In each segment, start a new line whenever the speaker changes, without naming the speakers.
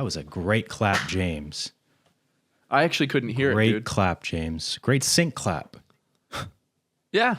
That was a great clap, James.
I actually couldn't hear it,
Great
dude.
clap, James. Great sync clap.
Yeah.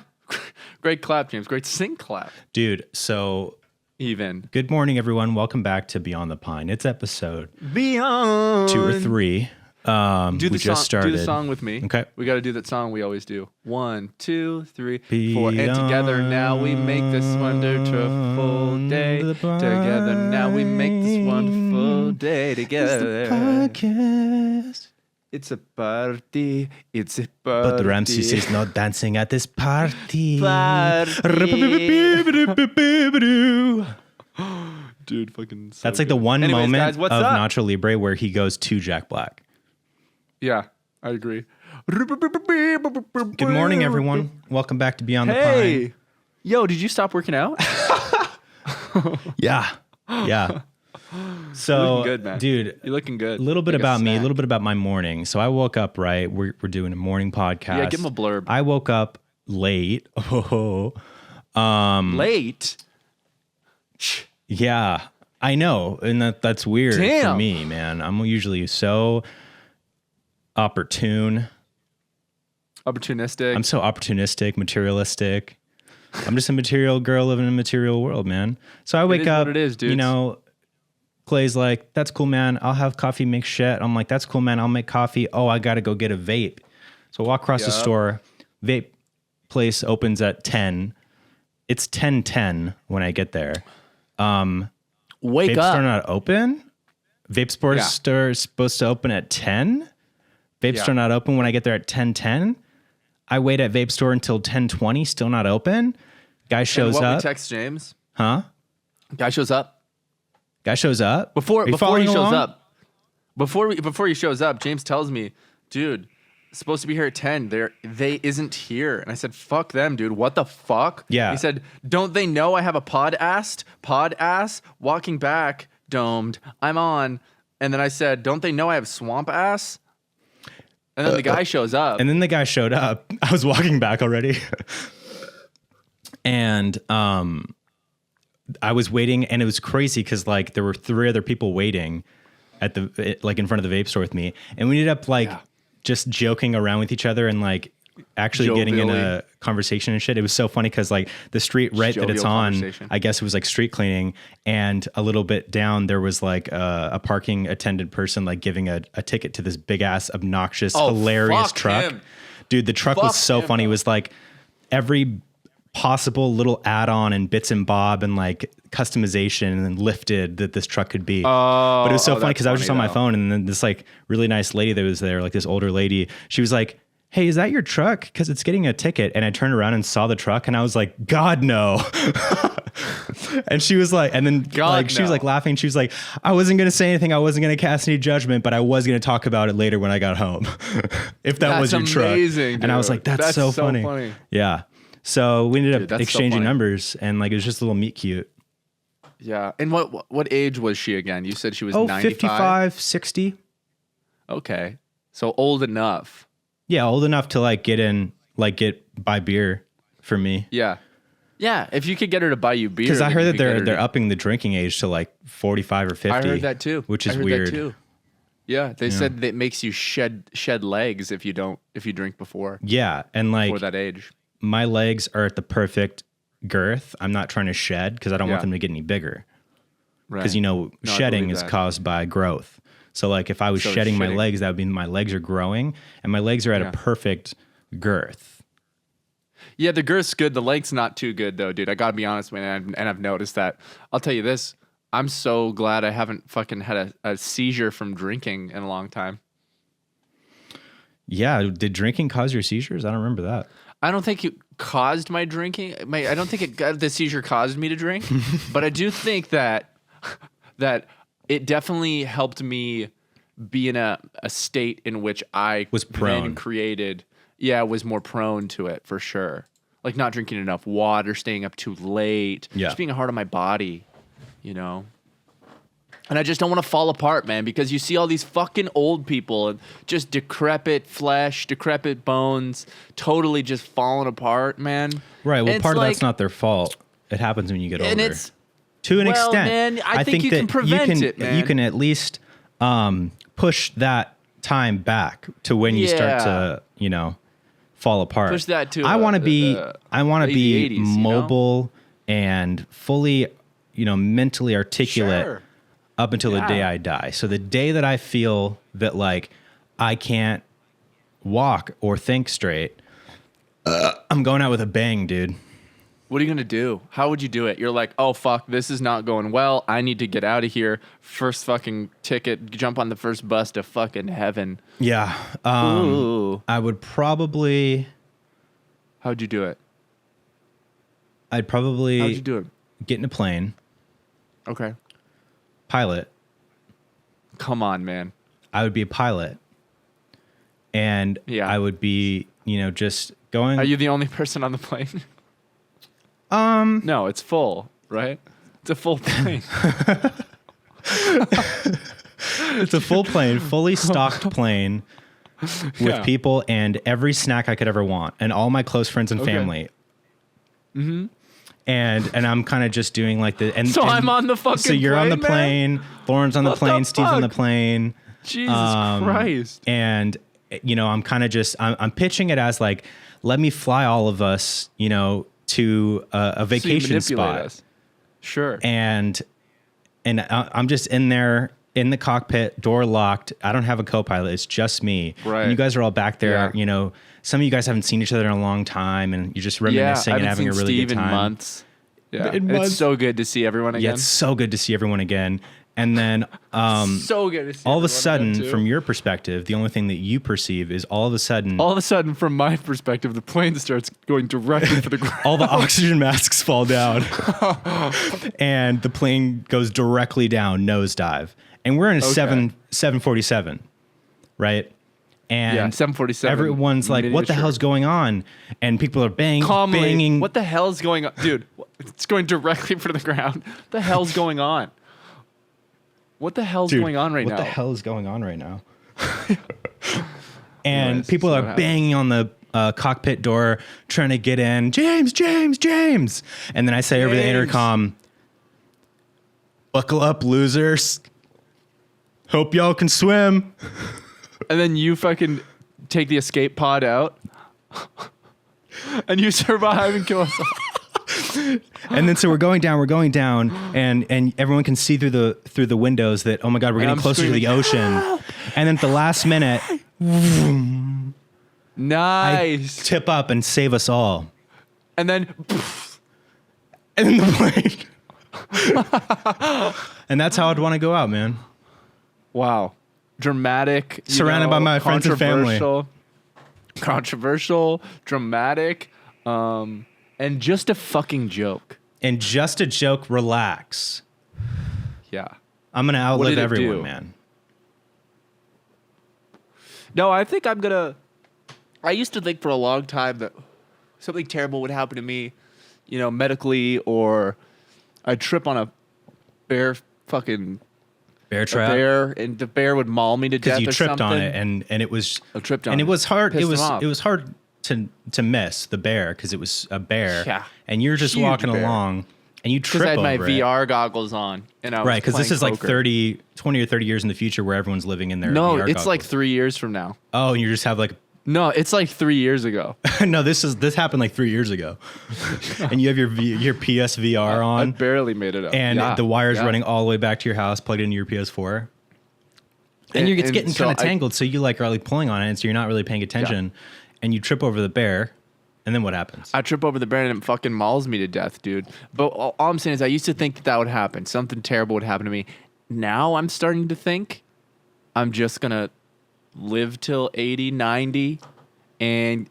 Great clap, James. Great sync clap.
Dude, so
Even.
good morning, everyone. Welcome back to Beyond the Pine. It's episode
Beyond
2 or 3.
Do
We just started.
Do the song with me.
Okay.
We got to do that song we always do. 1, 2, 3, 4.
Beyond
And together now we make this wonderful day. Together now we make this wonderful day together.
Podcast.
It's a party. It's a party.
But Ramses is not dancing at this party.
Dude, fucking so
That's like the
good.
one
Anyways,
moment
guys, what's
of
up?
Nacho Libre where he goes to Jack Black.
Yeah, I agree.
Good morning, everyone. Welcome back to Beyond the Pine.
Hey, yo, did you stop working out?
Yeah. So,
You're looking good, man.
dude,
You're looking good.
a little bit
Like
about me, a
snack.
little bit about my morning. So I woke up, right? We're doing a morning podcast.
Yeah, give him a blurb.
I woke up late.
Late.
Yeah, I know. And that's weird for
Damn.
me, man. I'm usually so opportunistic.
Opportunistic.
I'm so opportunistic, materialistic. I'm just a material girl living in a material world, man. So I wake
is
up,
what it is, dudes.
you know, Clay's like, that's cool, man. I'll have coffee, make shit. I'm like, that's cool, man. I'll make coffee. Oh, I got to go get a vape. So I walk across the
Yup.
store. Vape place opens at 10. It's 10:10 when I get there.
Wake
Vape
up.
store not open. Vape store
Yeah.
store is supposed to open at 10. Vape
Yeah.
store not open when I get there at 10:10. I wait at vape store until 10:20, still not open. Guy shows
what
up.
we text James.
Huh?
Guy shows up.
Guy shows up.
Before
Are you
he
following
shows
along?
up. Before he shows up, James tells me, dude, supposed to be here at 10. They isn't here. And I said, fuck them, dude. What the fuck?
Yeah.
He said, don't they know I have a pod ass? Walking back, domed. I'm on. And then I said, don't they know I have swamp ass? And then the guy shows up.
And then the guy showed up. I was walking back already. And I was waiting, and it was crazy because like there were 3 other people waiting at the like in front of the vape store with me, and we ended up like just joking around with each other and like actually getting in
Jovially.
a conversation and shit. It was so funny because like the street right that it's
Jovial
on,
conversation.
I guess it was like street cleaning, and a little bit down there was like a parking attendant person like giving a ticket to this big ass obnoxious hilarious
fuck
truck.
him.
Dude, the truck
Fuck
was so
him,
funny. It
bro.
was like every possible little add-on and bits and bob and like customization and lifted that this truck could be. But it was so funny because I was just on my phone, and then this like really nice lady that was there, like this older lady, she was like, hey, is that your truck? Because it's getting a ticket. And I turned around and saw the truck, and I was like, God, no. And she was like, and then like she was
no.
like laughing. She was like, I wasn't going to say anything. I wasn't going to cast any judgment, but I was going to talk about it later when I got home. If that was your
That's
truck.
amazing,
And I was
dude.
like, that's
That's
so funny. Yeah. So we ended
Dude,
up
that's so
exchanging
funny.
numbers, and like it was just a little meet cute.
Yeah. And what age was she again? You said she was
Oh,
95?
55, 60.
Okay. So old enough.
Yeah, old enough to like buy beer for me.
Yeah. Yeah. If you could get her to buy you beer.
Because I
then
heard
you
that
could get her
they're
to-
upping the drinking age to like 45 or 50.
I heard that too.
Which is
I heard
weird.
That too. Yeah. They said that it makes you shed legs if you drink before
Yeah, and like
that age.
my legs are at the perfect girth. I'm not trying to shed because I don't want
Yeah.
them to get any bigger.
Right.
Because I shedding
believe
is
that.
caused by growth. So like if I was
So
shedding my
shitting.
legs, that would mean my legs are growing, and my legs are at a perfect girth.
Yeah, the girth's good. The length's not too good though, dude. I gotta be honest, man, and I've noticed that. I'll tell you this. I'm so glad I haven't fucking had a seizure from drinking in a long time.
Yeah, did drinking cause your seizures? I don't remember that.
I don't think it caused my drinking. I don't think the seizure caused me to drink, but I do think that it definitely helped me be in a state in which I
Was prone.
was more prone to it for sure. Like not drinking enough water, staying up too late, just being hard on my body, you know. And I just don't want to fall apart, man, because you see all these fucking old people and just decrepit flesh, decrepit bones, totally just falling apart, man.
Right. Well,
And
part
it's
of that's
like-
not their fault. It happens when you get older.
And it's
to an
well,
extent.
man, I think you
that
can prevent it, man.
You can at least push that time back to when you start to, fall apart.
Push that to
I want to be
late 80s,
mobile and fully, mentally articulate
Sure.
up until the day I die. So the day that I feel that like I can't walk or think straight, I'm going out with a bang, dude.
What are you going to do? How would you do it? You're like, oh, fuck, this is not going well. I need to get out of here. First fucking ticket, jump on the first bus to fucking heaven.
Yeah. I would probably...
How'd you do it?
I'd probably...
How'd you do it?
Get in a plane.
Okay.
Pilot.
Come on, man.
I would be a pilot. And I would be, just going...
Are you the only person on the plane? No, it's full, right? It's a full plane.
It's a full plane, fully stocked plane with people and every snack I could ever want and all my close friends and family. Mm-hmm. And I'm kind of just doing like the... And,
so
and
I'm on the fucking plane,
So you're on the plane,
man?
Lauren's on the
What
plane,
the
Steve's on the
fuck?
plane.
Jesus Christ.
And, I'm kind of just... I'm pitching it as like, let me fly all of us, to a vacation spot.
Us. Sure.
And I'm just in there in the cockpit, door locked. I don't have a co-pilot. It's just me.
Right.
And you guys are all back there. Some of you guys haven't seen each other in a long time and you're just reminiscing and having a really
Steve
good time.
In months. Yeah.
It's
so good to see everyone again.
Yeah, it's so good to see everyone again. And then
so good to see
all of a
everyone
sudden,
again, too.
from your perspective, the only thing that you perceive is all of a sudden,
from my perspective, the plane starts going directly for the ground.
all the oxygen masks fall down and the plane goes directly down, nosedive. And we're in a 747, right? And
747.
Everyone's like, what the hell's going on? And people are banging.
What the hell's going on? Dude, it's going directly for the ground. What the hell's going on? What the hell's going on right now?
What the hell is going on right now? And people are banging on the cockpit door, trying to get in. James. And then I say over the intercom, buckle up, losers. Hope y'all can swim.
And then you fucking take the escape pod out. And you survive and kill us all.
And then so we're going down, and everyone can see through the windows that, oh my God, we're getting closer to the ocean. And then at the last minute,
nice.
I tip up and save us all.
And then
the plane. And that's how I'd want to go out, man.
Wow. Dramatic.
Surrounded by my friends and family.
Controversial, dramatic, and just a fucking joke.
And just a joke, relax.
Yeah.
I'm going to outlive everyone,
do?
man.
No, I think I'm going to... I used to think for a long time that something terrible would happen to me, medically, or I'd trip on a bear fucking...
Bear trap?
And the bear would maul me to death or something.
Because you tripped on it, and it was...
I tripped on it.
And it was hard.
Pissed
It
him
was hard to miss the bear because it was a bear.
Yeah.
And you're just
Huge
walking
bear.
along, and you trip
Because I had
over
my
it.
VR goggles on. And I was
Right, because this is like
poker.
20 or 30 years in the future where everyone's living in their
No,
VR
it's like
goggles.
3 years from now.
Oh, and you just have like...
No, it's like 3 years ago.
No, this happened like 3 years ago. And you have your PSVR
I
on.
barely made it up.
And the wire's running all the way back to your house, plugged into your PS4. And it's getting
so
kind of tangled, so you are pulling on it, and so you're not really paying attention. And you trip over the bear, and then what happens?
I trip over the bear and it fucking mauls me to death, dude. But all I'm saying is I used to think that would happen. Something terrible would happen to me. Now I'm starting to think I'm just going to live till 80, 90. And,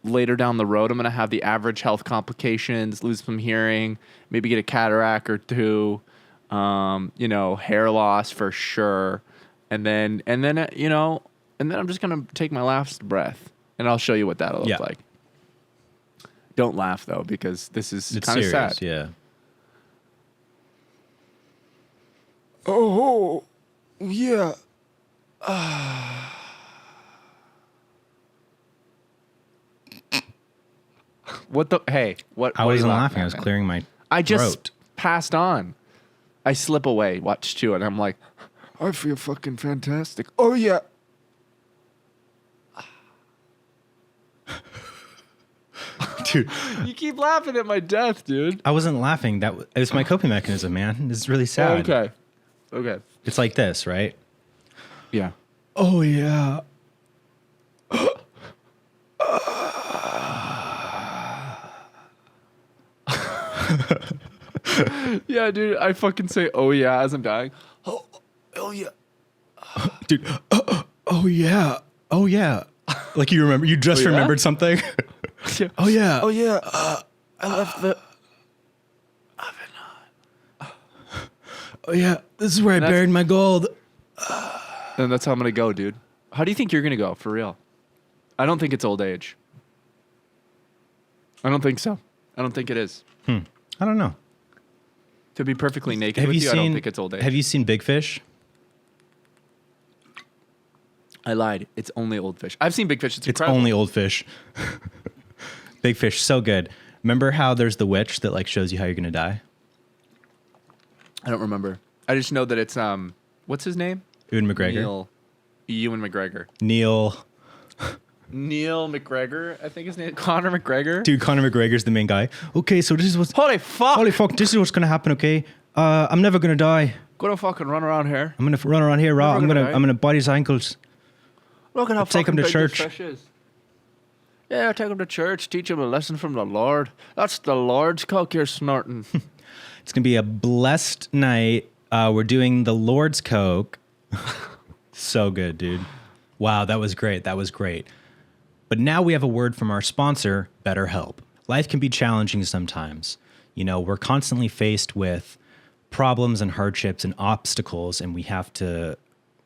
later down the road, I'm going to have the average health complications, lose some hearing, maybe get a cataract or two, hair loss for sure. And then I'm just going to take my last breath, and I'll show you what that'll look like. Don't laugh, though, because this is kind of sad.
Yeah.
Oh, yeah. What the? Hey, what?
I wasn't laughing. I was clearing my
I just
throat.
passed on. I slip away, watch too, and I'm like, I feel fucking fantastic. Oh, yeah.
Dude,
you keep laughing at my death, dude.
I wasn't laughing. It was my coping mechanism, man. It's really sad.
Okay.
It's like this, right?
Yeah.
Oh, yeah.
Yeah, dude. I fucking say, oh, yeah, as I'm dying. Oh yeah.
Dude, oh, yeah. Oh, yeah. Like you just remembered something?
Yeah.
Oh, yeah.
Oh, yeah. I left the oven.
Oh, yeah. This is where I buried my gold.
And that's how I'm going to go, dude. How do you think you're going to go, for real? I don't think it's old age. I don't think so. I don't think it is.
I don't know.
To be perfectly naked with you, I don't think it's old age.
Have you seen Big Fish?
I lied. It's only Old Fish. I've seen Big Fish. It's
It's
incredible.
only Old Fish. Big Fish, so good. Remember how there's the witch that like shows you how you're gonna die?
I don't remember. I just know that it's what's his name?
Ewan McGregor.
Ewan McGregor.
Neil
McGregor, I think his name. Conor McGregor.
Dude, Conor McGregor's the main guy. Okay, so this is what's
Holy fuck!
This is what's gonna happen. Okay, I'm never gonna die.
Gonna fucking run around here.
I'm gonna run around here, raw.
Never gonna die.
I'm gonna bite his ankles.
Look at how
Take him
fucking
to
big
church.
this fish is. Yeah, take him to church. Teach him a lesson from the Lord. That's the Lord's coke you're snorting.
It's gonna be a blessed night. We're doing the Lord's Coke. So good, dude. Wow, that was great. That was great. But now we have a word from our sponsor, BetterHelp. Life can be challenging sometimes. You know, we're constantly faced with problems and hardships and obstacles, and we have to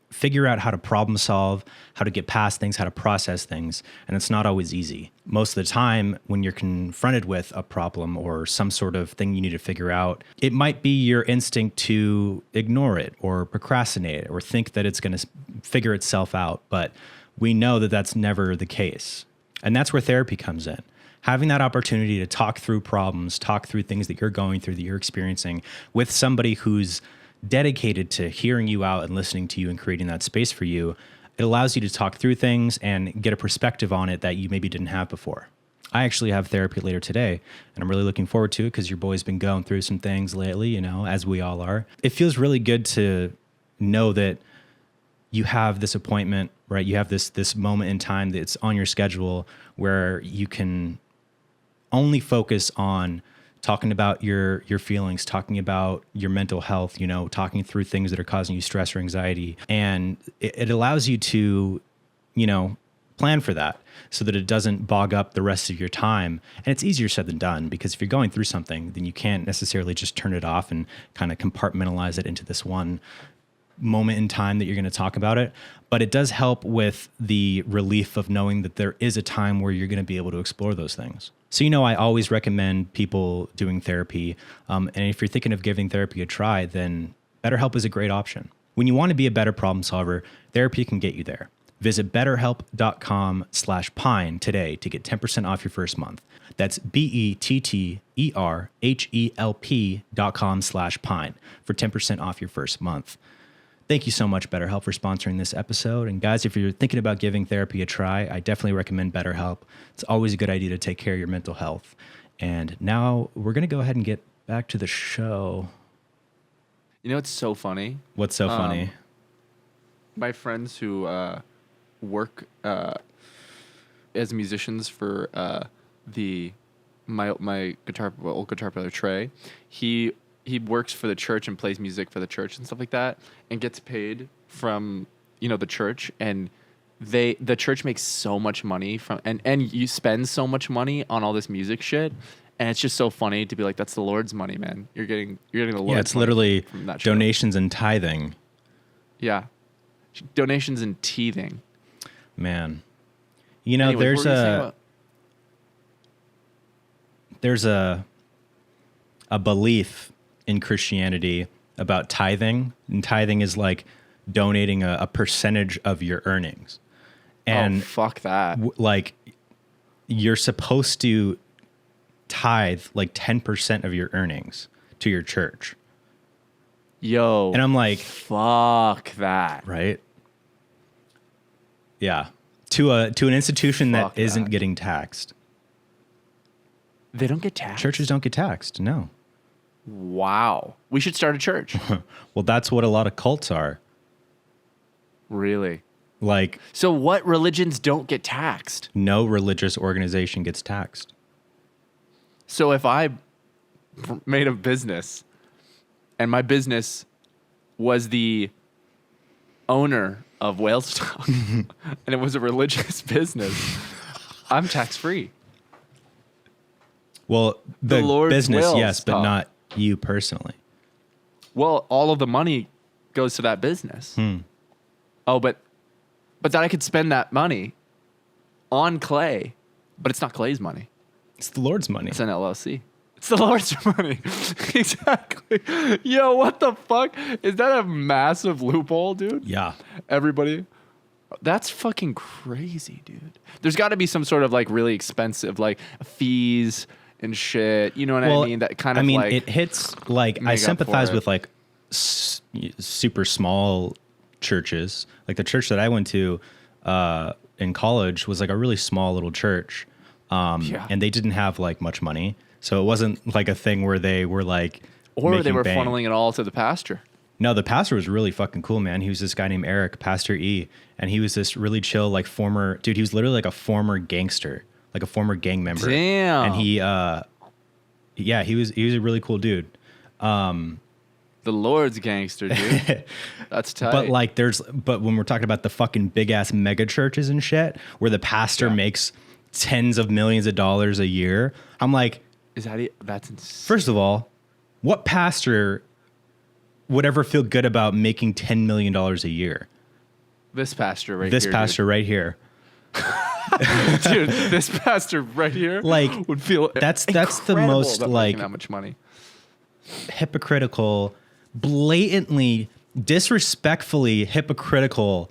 figure out how to problem solve, how to get past things, how to process things. And it's not always easy. Most of the time, when you're confronted with a problem or some sort of thing you need to figure out, it might be your instinct to ignore it or procrastinate or think that it's going to figure itself out. But we know that that's never the case. And that's where therapy comes in. Having that opportunity to talk through problems, talk through things that you're going through, that you're experiencing with somebody who's dedicated to hearing you out and listening to you and creating that space for you, it allows you to talk through things and get a perspective on it that you maybe didn't have before. I actually have therapy later today, and I'm really looking forward to it because your boy's been going through some things lately, you know, as we all are. It feels really good to know that you have this appointment, right? You have this moment in time that's on your schedule where you can only focus on talking about your feelings, talking about your mental health, you know, talking through things that are causing you stress or anxiety. And it allows you to, you know, plan for that so that it doesn't bog up the rest of your time. And it's easier said than done, because if you're going through something, then you can't necessarily just turn it off and kind of compartmentalize it into this one moment in time that you're going to talk about it. But it does help with the relief of knowing that there is a time where you're going to be able to explore those things. So, you know, I always recommend people doing therapy. And if you're thinking of giving therapy a try, then BetterHelp is a great option. When you want to be a better problem solver, therapy can get you there. Visit betterhelp.com/pine today to get 10% off your first month. That's BetterHelp.com/pine for 10% off your first month. Thank you so much, BetterHelp, for sponsoring this episode. And guys, if you're thinking about giving therapy a try, I definitely recommend BetterHelp. It's always a good idea to take care of your mental health. And now we're going to go ahead and get back to the show.
You know what's so funny?
What's so funny?
My friends who work as musicians for my old guitar player Trey, he works for the church and plays music for the church and stuff like that, and gets paid from, you know, the church, and the church makes so much money from and you spend so much money on all this music shit, and it's just so funny to be like, that's the Lord's money, man. You're getting the Lord's money.
Yeah, it's literally
from that show.
donations and tithing.
Yeah, donations and teething.
Man, you know,
Anyways,
there's a belief in Christianity about tithing, and tithing is like donating a percentage of your earnings. And
fuck that.
Like, you're supposed to tithe like 10% of your earnings to your church.
Yo.
And I'm like,
fuck that.
right? Yeah. To an institution
Fuck
that isn't
that.
getting taxed.
They don't get taxed.
Churches don't get taxed. No.
Wow. We should start a church.
Well, that's what a lot of cults are.
Really?
Like,
So what religions don't get taxed?
no religious organization gets taxed.
So if I made a business and my business was the owner of whale stock and it was a religious business, I'm tax free.
Well, the
Lord's
business,
will
yes, but
stop.
not you personally.
Well, all of the money goes to that business. Oh, but then I could spend that money on Clay, but it's not Clay's money.
It's the Lord's money.
It's an LLC. It's the Lord's money. Exactly. Yo, what the fuck? Is that a massive loophole, dude?
Yeah.
Everybody. That's fucking crazy, dude. There's got to be some sort of like really expensive like fees and shit. You know what I mean? That kind of like
it hits like I
make up
sympathize
for it.
with like super small churches. Like the church that I went to in college was like a really small little church. And they didn't have like much money. So it wasn't like a thing where they were like,
or they were
bank.
funneling it all to the pastor.
No, the pastor was really fucking cool, man. He was this guy named Eric, Pastor E, and he was this really chill, like dude, he was literally like a former gangster, like a former gang member.
Damn.
And he was a really cool dude.
The Lord's gangster, dude. That's tight.
But when we're talking about the fucking big ass mega churches and shit, where the pastor makes tens of millions of dollars a year, I'm like,
that's insane.
first of all, what pastor would ever feel good about making $10 million a year?
This pastor right
This
here.
pastor right here.
Dude, this pastor right here
Like,
would feel
that's the
incredible
most
about
like
making that much money.
hypocritical, blatantly, disrespectfully hypocritical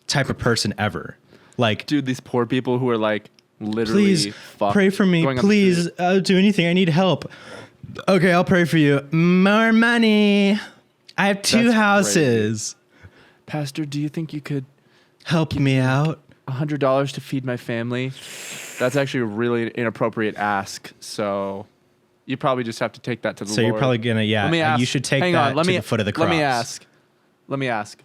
type of person ever. Like,
Dude, these poor people who are like literally
please
fucked
pray for me.
going on the
Please,
street.
I'll do anything. I need help. Okay, I'll pray for you. More money. I have two
That's
houses.
Pastor, do you think you could
Help me out.
$100 to feed my family? That's actually a really inappropriate ask. So you probably just have to take that to the
So
Lord.
you're probably gonna,
Let me ask.
you should take
Hang
that
on, let
to
me,
the foot of the cross.
Let me ask.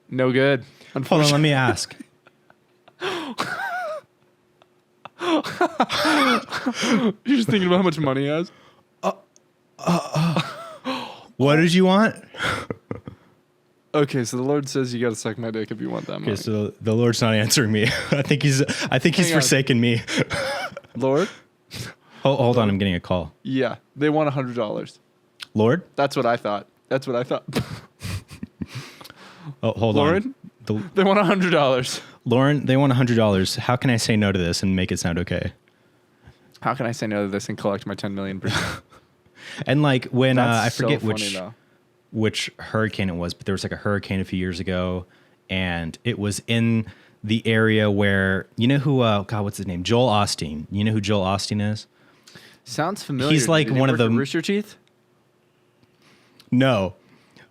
No good.
Hold on, let me ask.
You're just thinking about how much money he has?
What did you want?
Okay, so the Lord says you got to suck my dick if you want that money.
Okay, so the Lord's not answering me. I think he's
Hang on.
forsaken me.
Lord?
Hold on, I'm getting a call.
Yeah, they want $100.
Lord?
That's what I thought.
Oh, hold
Lauren?
on.
They want $100.
Lauren, they want $100. How can I say no to this and make it sound okay?
How can I say no to this and collect my $10 million?
And like when
That's
I forget
so funny, though.
which hurricane it was, but there was like a hurricane a few years ago, and it was in the area where, you know who? God, what's his name? Joel Osteen. You know who Joel Osteen is?
Sounds familiar.
He's like
Did he
one of
work at
the-
Rooster Teeth.
No,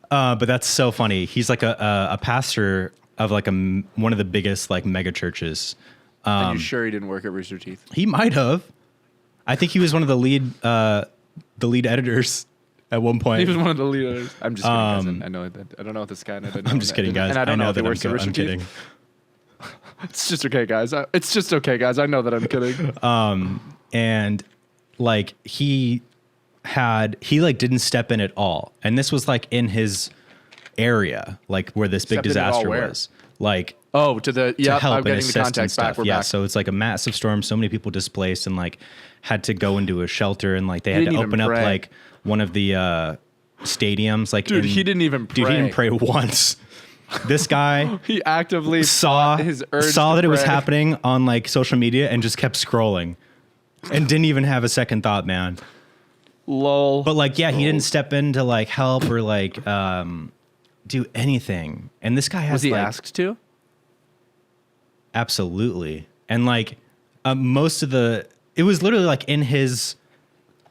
but that's so funny. He's like a pastor of like one of the biggest like mega churches.
Are you sure he didn't work at Rooster Teeth?
He might have. I think he was one of the lead editors at one point.
He was one of the leaders. I'm just kidding, guys. I know that. I don't know this guy. And I
I'm just kidding, guys.
And I don't know if he
that
works at Rooster
I'm kidding.
Teeth. It's just okay, guys. It's just okay, guys. I know that I'm kidding.
And like he like didn't step in at all, and this was like in his area, like where this big
Stepped in at all
disaster
where?
was. Like
Oh, to the
to help
I'm
and
getting the
assist and
context back.
stuff.
We're
Yeah,
back.
so it's like a massive storm. So many people displaced and like had to go into a shelter, and like they had to
didn't even
open up
pray.
like one of the stadiums. Like,
Dude, he didn't even
Dude, he didn't pray once. This guy
He actively
saw
fought his urge
saw
to
that it was
pray.
happening on like social media and just kept scrolling, and didn't even have a second thought, man.
Lol.
But like, yeah, he didn't step in to like help or like do anything. And this guy has
was he
like,
asked to?
absolutely. And like it was literally like in his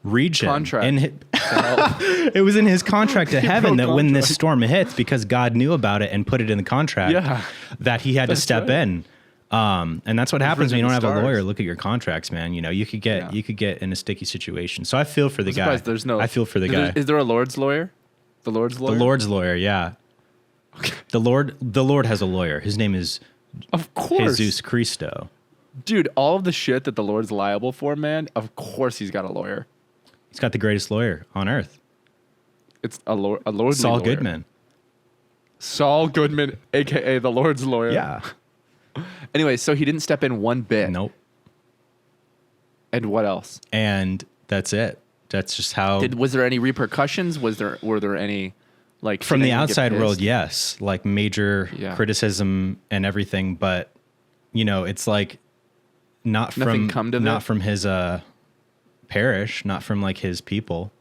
region.
Contract.
It was in his contract to heaven that when this storm hits, because God knew about it and put it in the contract, that he had to step in. And that's what happens when you don't have a lawyer look at your contracts, man. You know, you could get in a sticky situation. So I feel for the guy. I feel for the guy.
Is there a Lord's lawyer? The Lord's lawyer?
The Lord's lawyer, yeah. Okay. The Lord has a lawyer. His name is
of course
Jesus Christo.
Dude, all of the shit that the Lord's liable for, man, of course he's got a lawyer.
He's got the greatest lawyer on earth.
It's a lordly
Saul
lawyer.
Goodman.
Saul Goodman, a.k.a. the Lord's lawyer.
Yeah.
Anyway, so he didn't step in one bit.
Nope.
And what else?
And that's it. That's just how.
Was there any repercussions? Were there any, like,
from the outside world? Yes, like major criticism and everything. But you know, it's like not from his parish, not from like his people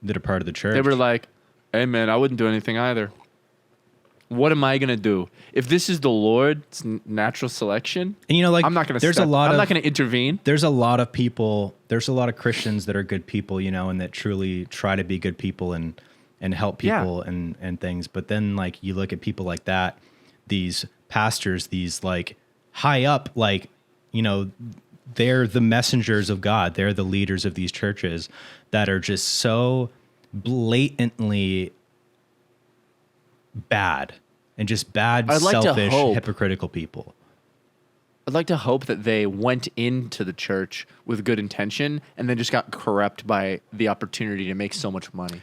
that are part of the church.
They were like, "Hey, man, I wouldn't do anything either. What am I gonna do if this is the Lord's natural selection?"
And you know, like,
I'm not gonna.
I'm
not gonna intervene.
There's a lot of people. There's a lot of Christians that are good people, you know, and that truly try to be good people and help people and things. But then, like, you look at people like that, these pastors, these like high up, like, you know, they're the messengers of God. They're the leaders of these churches that are just so blatantly bad and just bad, selfish, hypocritical people.
I'd like to hope that they went into the church with good intention and then just got corrupt by the opportunity to make so much money.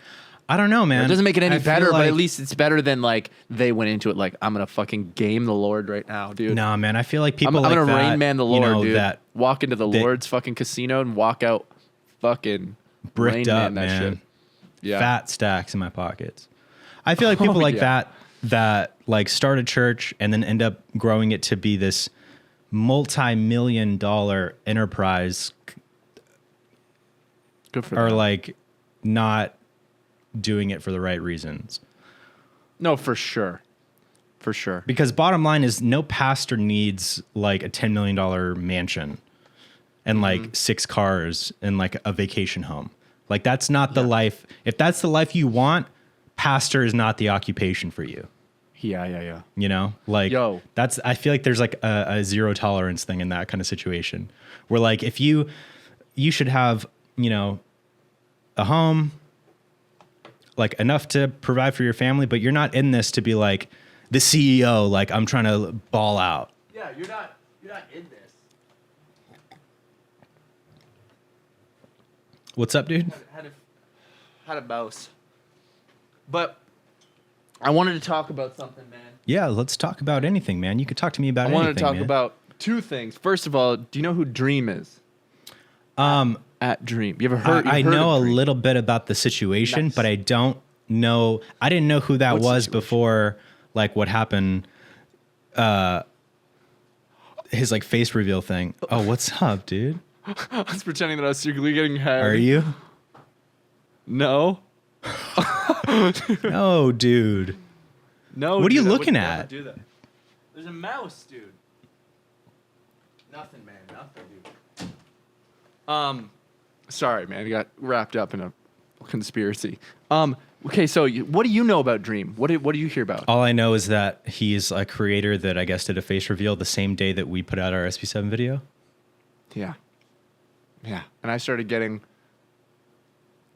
I don't know, man.
It doesn't make it any better, but at least it's better than like they went into it like, I'm going to fucking game the Lord right now, dude.
No, man. I feel like people
I'm going to Rain Man the Lord,
you know,
dude.
That
walk into the Lord's fucking casino and walk out fucking
bricked up, man.
Shit. Yeah.
Fat stacks in my pockets. I feel like people like that like start a church and then end up growing it to be this multi-million-dollar enterprise.
Good for
them. Are
them.
like not doing it for the right reasons.
No, for sure. For sure.
Because bottom line is no pastor needs like a $10 million mansion and like 6 cars and like a vacation home. Like that's not the life. If that's the life you want, pastor is not the occupation for you.
Yeah.
You know, like I feel like there's like a zero tolerance thing in that kind of situation where like if you should have, you know, a home, like enough to provide for your family, but you're not in this to be like the CEO, like I'm trying to ball out.
Yeah, you're not in this.
What's up, dude?
Had a mouse. But I wanted to talk about something, man.
Yeah, let's talk about anything, man. You could talk to me about anything.
I want to talk about 2 things. First of all, do you know who Dream is? At Dream. You ever heard?
I know a little bit about the situation, but I don't know. I didn't know who that was before, like what happened. His like face reveal thing. Oh, what's up, dude?
I was pretending that I was secretly getting hacked.
Are you?
No.
No, dude.
No.
What are you looking at?
Do that. There's a mouse, dude. Nothing, man. Nothing, dude. Sorry, man. I got wrapped up in a conspiracy. Okay, so what do you know about Dream? What do you hear about?
All I know is that he's a creator that I guess did a face reveal the same day that we put out our SP7 video.
Yeah. And I started getting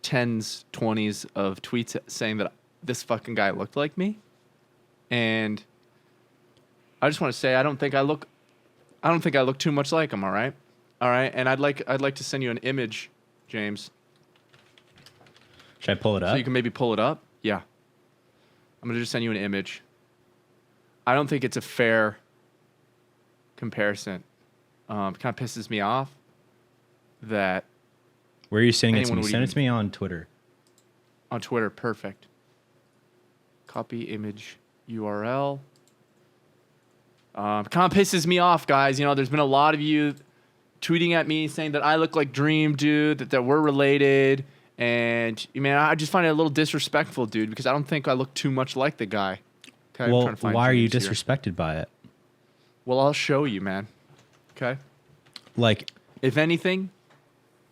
10s, 20s of tweets saying that this fucking guy looked like me. And I just want to say I don't think I look too much like him, all right? All right? And I'd like to send you an image, James.
Should I pull it up?
So you can maybe pull it up? Yeah. I'm going to just send you an image. I don't think it's a fair comparison. It kind of pisses me off that...
Where are you sending it to me? Send it to me on Twitter.
On Twitter, perfect. Copy image URL. Kind of pisses me off, guys. You know, there's been a lot of you tweeting at me saying that I look like Dream, dude, that we're related. And, man, I just find it a little disrespectful, dude, because I don't think I look too much like the guy. Okay,
well, why are you disrespected by it?
Well, I'll show you, man. Okay?
Like...
If anything,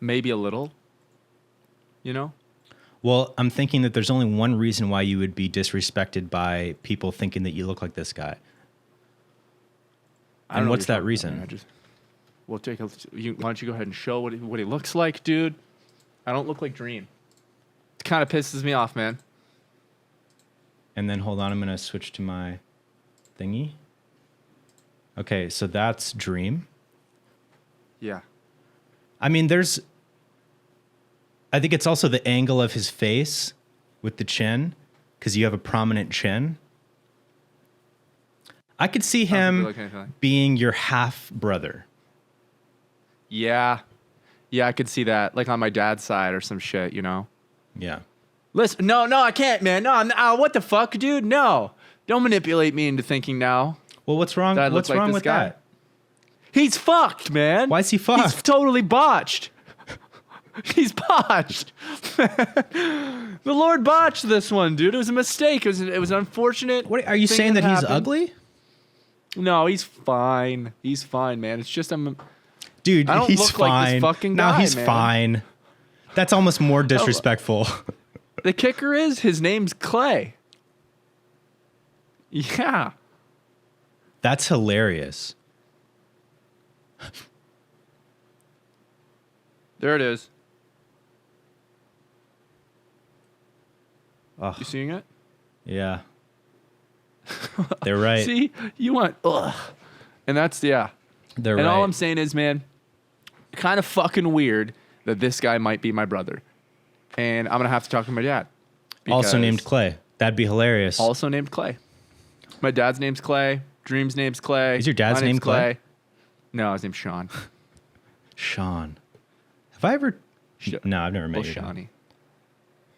maybe a little. you know?
Well, I'm thinking that there's only one reason why you would be disrespected by people thinking that you look like this guy. And what's that reason?
Why don't you go ahead and show what he looks like, dude? I don't look like Dream. It kind of pisses me off, man.
And then hold on, I'm going to switch to my thingy. Okay, so that's Dream.
Yeah.
I mean, I think it's also the angle of his face with the chin, because you have a prominent chin. I could see him being your half brother.
Yeah. Yeah, I could see that. Like on my dad's side or some shit, you know?
Yeah.
Listen, no, I can't, man. No, what the fuck, dude? No. Don't manipulate me into thinking now.
Well, what's wrong? What's wrong with that?
He's fucked, man.
Why is he fucked?
He's totally botched. He's botched. The Lord botched this one, dude. It was a mistake. It was unfortunate.
What are you saying that he's ugly?
No, he's fine. He's fine, man. It's just
dude,
I don't
he's
look
fine.
like this fucking guy,
no, he's
man.
fine. That's almost more disrespectful.
The kicker is his name's Clay. Yeah.
That's hilarious.
There it is.
Ugh.
You seeing it?
Yeah. They're right.
See? You went, ugh. And that's, yeah.
They're right.
And all I'm saying is, man, kind of fucking weird that this guy might be my brother. And I'm going to have to talk to my dad.
Also named Clay. That'd be hilarious.
Also named Clay. My dad's name's Clay. Dream's name's Clay.
Is your dad's name Clay?
No, his name's Sean.
Sean. Have I ever... No, I've never met you.
Shawnee.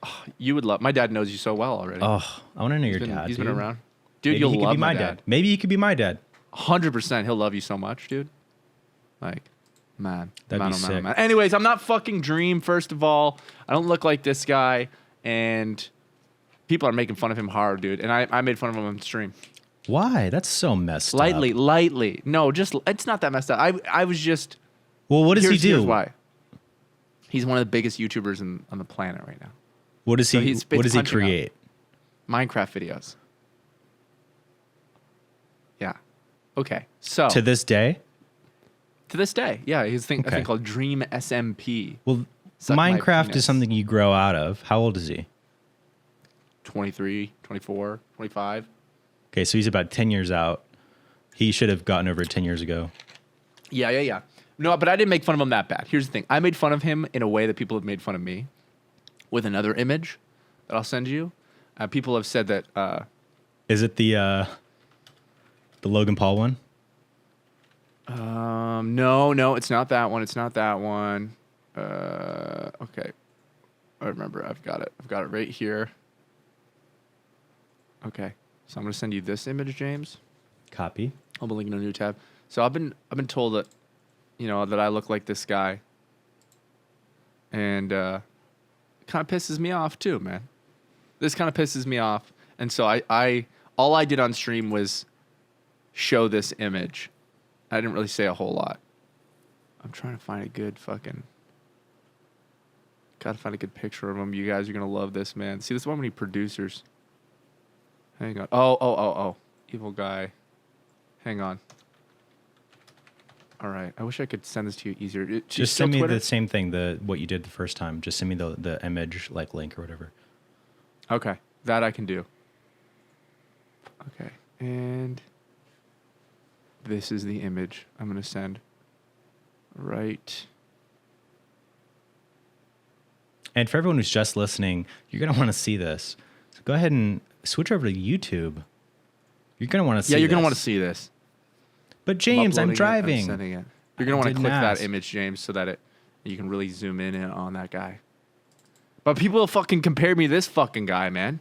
Oh, you would love... My dad knows you so well already.
Oh, I want to know your dad,
He's
dude.
been around. Dude,
Maybe
you'll
he could
love
be
my dad.
Maybe he could be my dad.
100%. He'll love you so much, dude. Like, man.
That'd be sick.
Man. Anyways, I'm not fucking Dream, first of all. I don't look like this guy. And people are making fun of him hard, dude. And I made fun of him on stream.
Why? That's so messed up.
Lightly. No, just... It's not that messed up. I was just...
Well, what does he do?
Here's why. He's one of the biggest YouTubers on the planet right now.
What does he create?
Minecraft videos. Yeah. Okay. So
to this day?
To this day. Yeah. He's a thing called Dream SMP.
Well, Minecraft is something you grow out of. How old is he?
23, 24, 25.
Okay, so he's about 10 years out. He should have gotten over it 10 years ago.
Yeah. No, but I didn't make fun of him that bad. Here's the thing. I made fun of him in a way that people have made fun of me with another image that I'll send you. People have said that...
Is it the Logan Paul one?
No, it's not that one. Okay. I remember. I've got it right here. Okay. So I'm going to send you this image, James.
Copy.
I'll be linking a new tab. So I've been told that, that I look like this guy. And it kind of pisses me off too, man. This kind of pisses me off. And so I all I did on stream was show this image. I didn't really say a whole lot. I'm trying to find a good gotta find a good picture of him. You guys are gonna love this, man. See, this is one many producers. Hang on. Oh. Evil guy. Hang on. All right. I wish I could send this to you easier.
Just send me the same thing, what you did the first time. Just send me the image link or whatever.
Okay. That I can do. Okay. And this is the image I'm going to send. Right.
And for everyone who's just listening, you're going to want to see this. So go ahead and switch over to YouTube. You're going to want to see this.
Yeah, you're going to want to see this.
But James, I'm driving.
I'm sending it. You're going to want to click that image, James, so that you can really zoom in on that guy. But people fucking compare me to this fucking guy, man.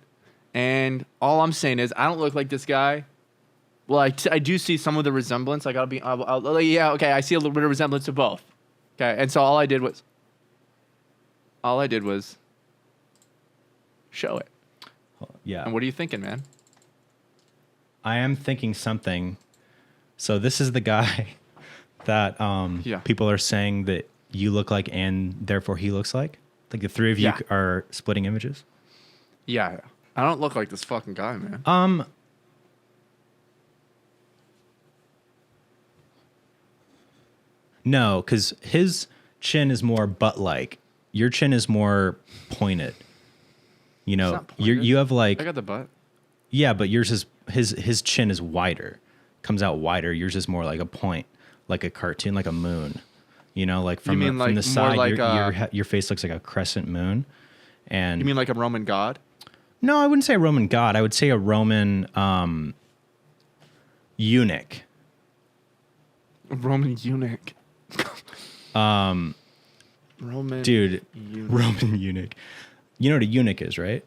And all I'm saying is I don't look like this guy. Well, I do see some of the resemblance. I I see a little bit of resemblance to both. Okay, and so all I did was show it.
Yeah.
And what are you thinking, man?
I am thinking something. So this is the guy that people are saying that you look like and therefore he looks like? Like the three of you
Yeah.
are splitting images?
Yeah. I don't look like this fucking guy, man.
No, because his chin is more butt-like. Your chin is more pointed. You know, you have like...
I got the butt.
Yeah, but yours is... His chin is wider. Comes out wider. Yours is more like a point. Like a cartoon, like a moon. You know, like from the side, like your face looks like a crescent moon. And
you mean like a Roman god?
No, I wouldn't say a Roman god. I would say a Roman eunuch.
A Roman eunuch. Roman
Dude,
eunuch.
Roman eunuch. You know what a eunuch is, right?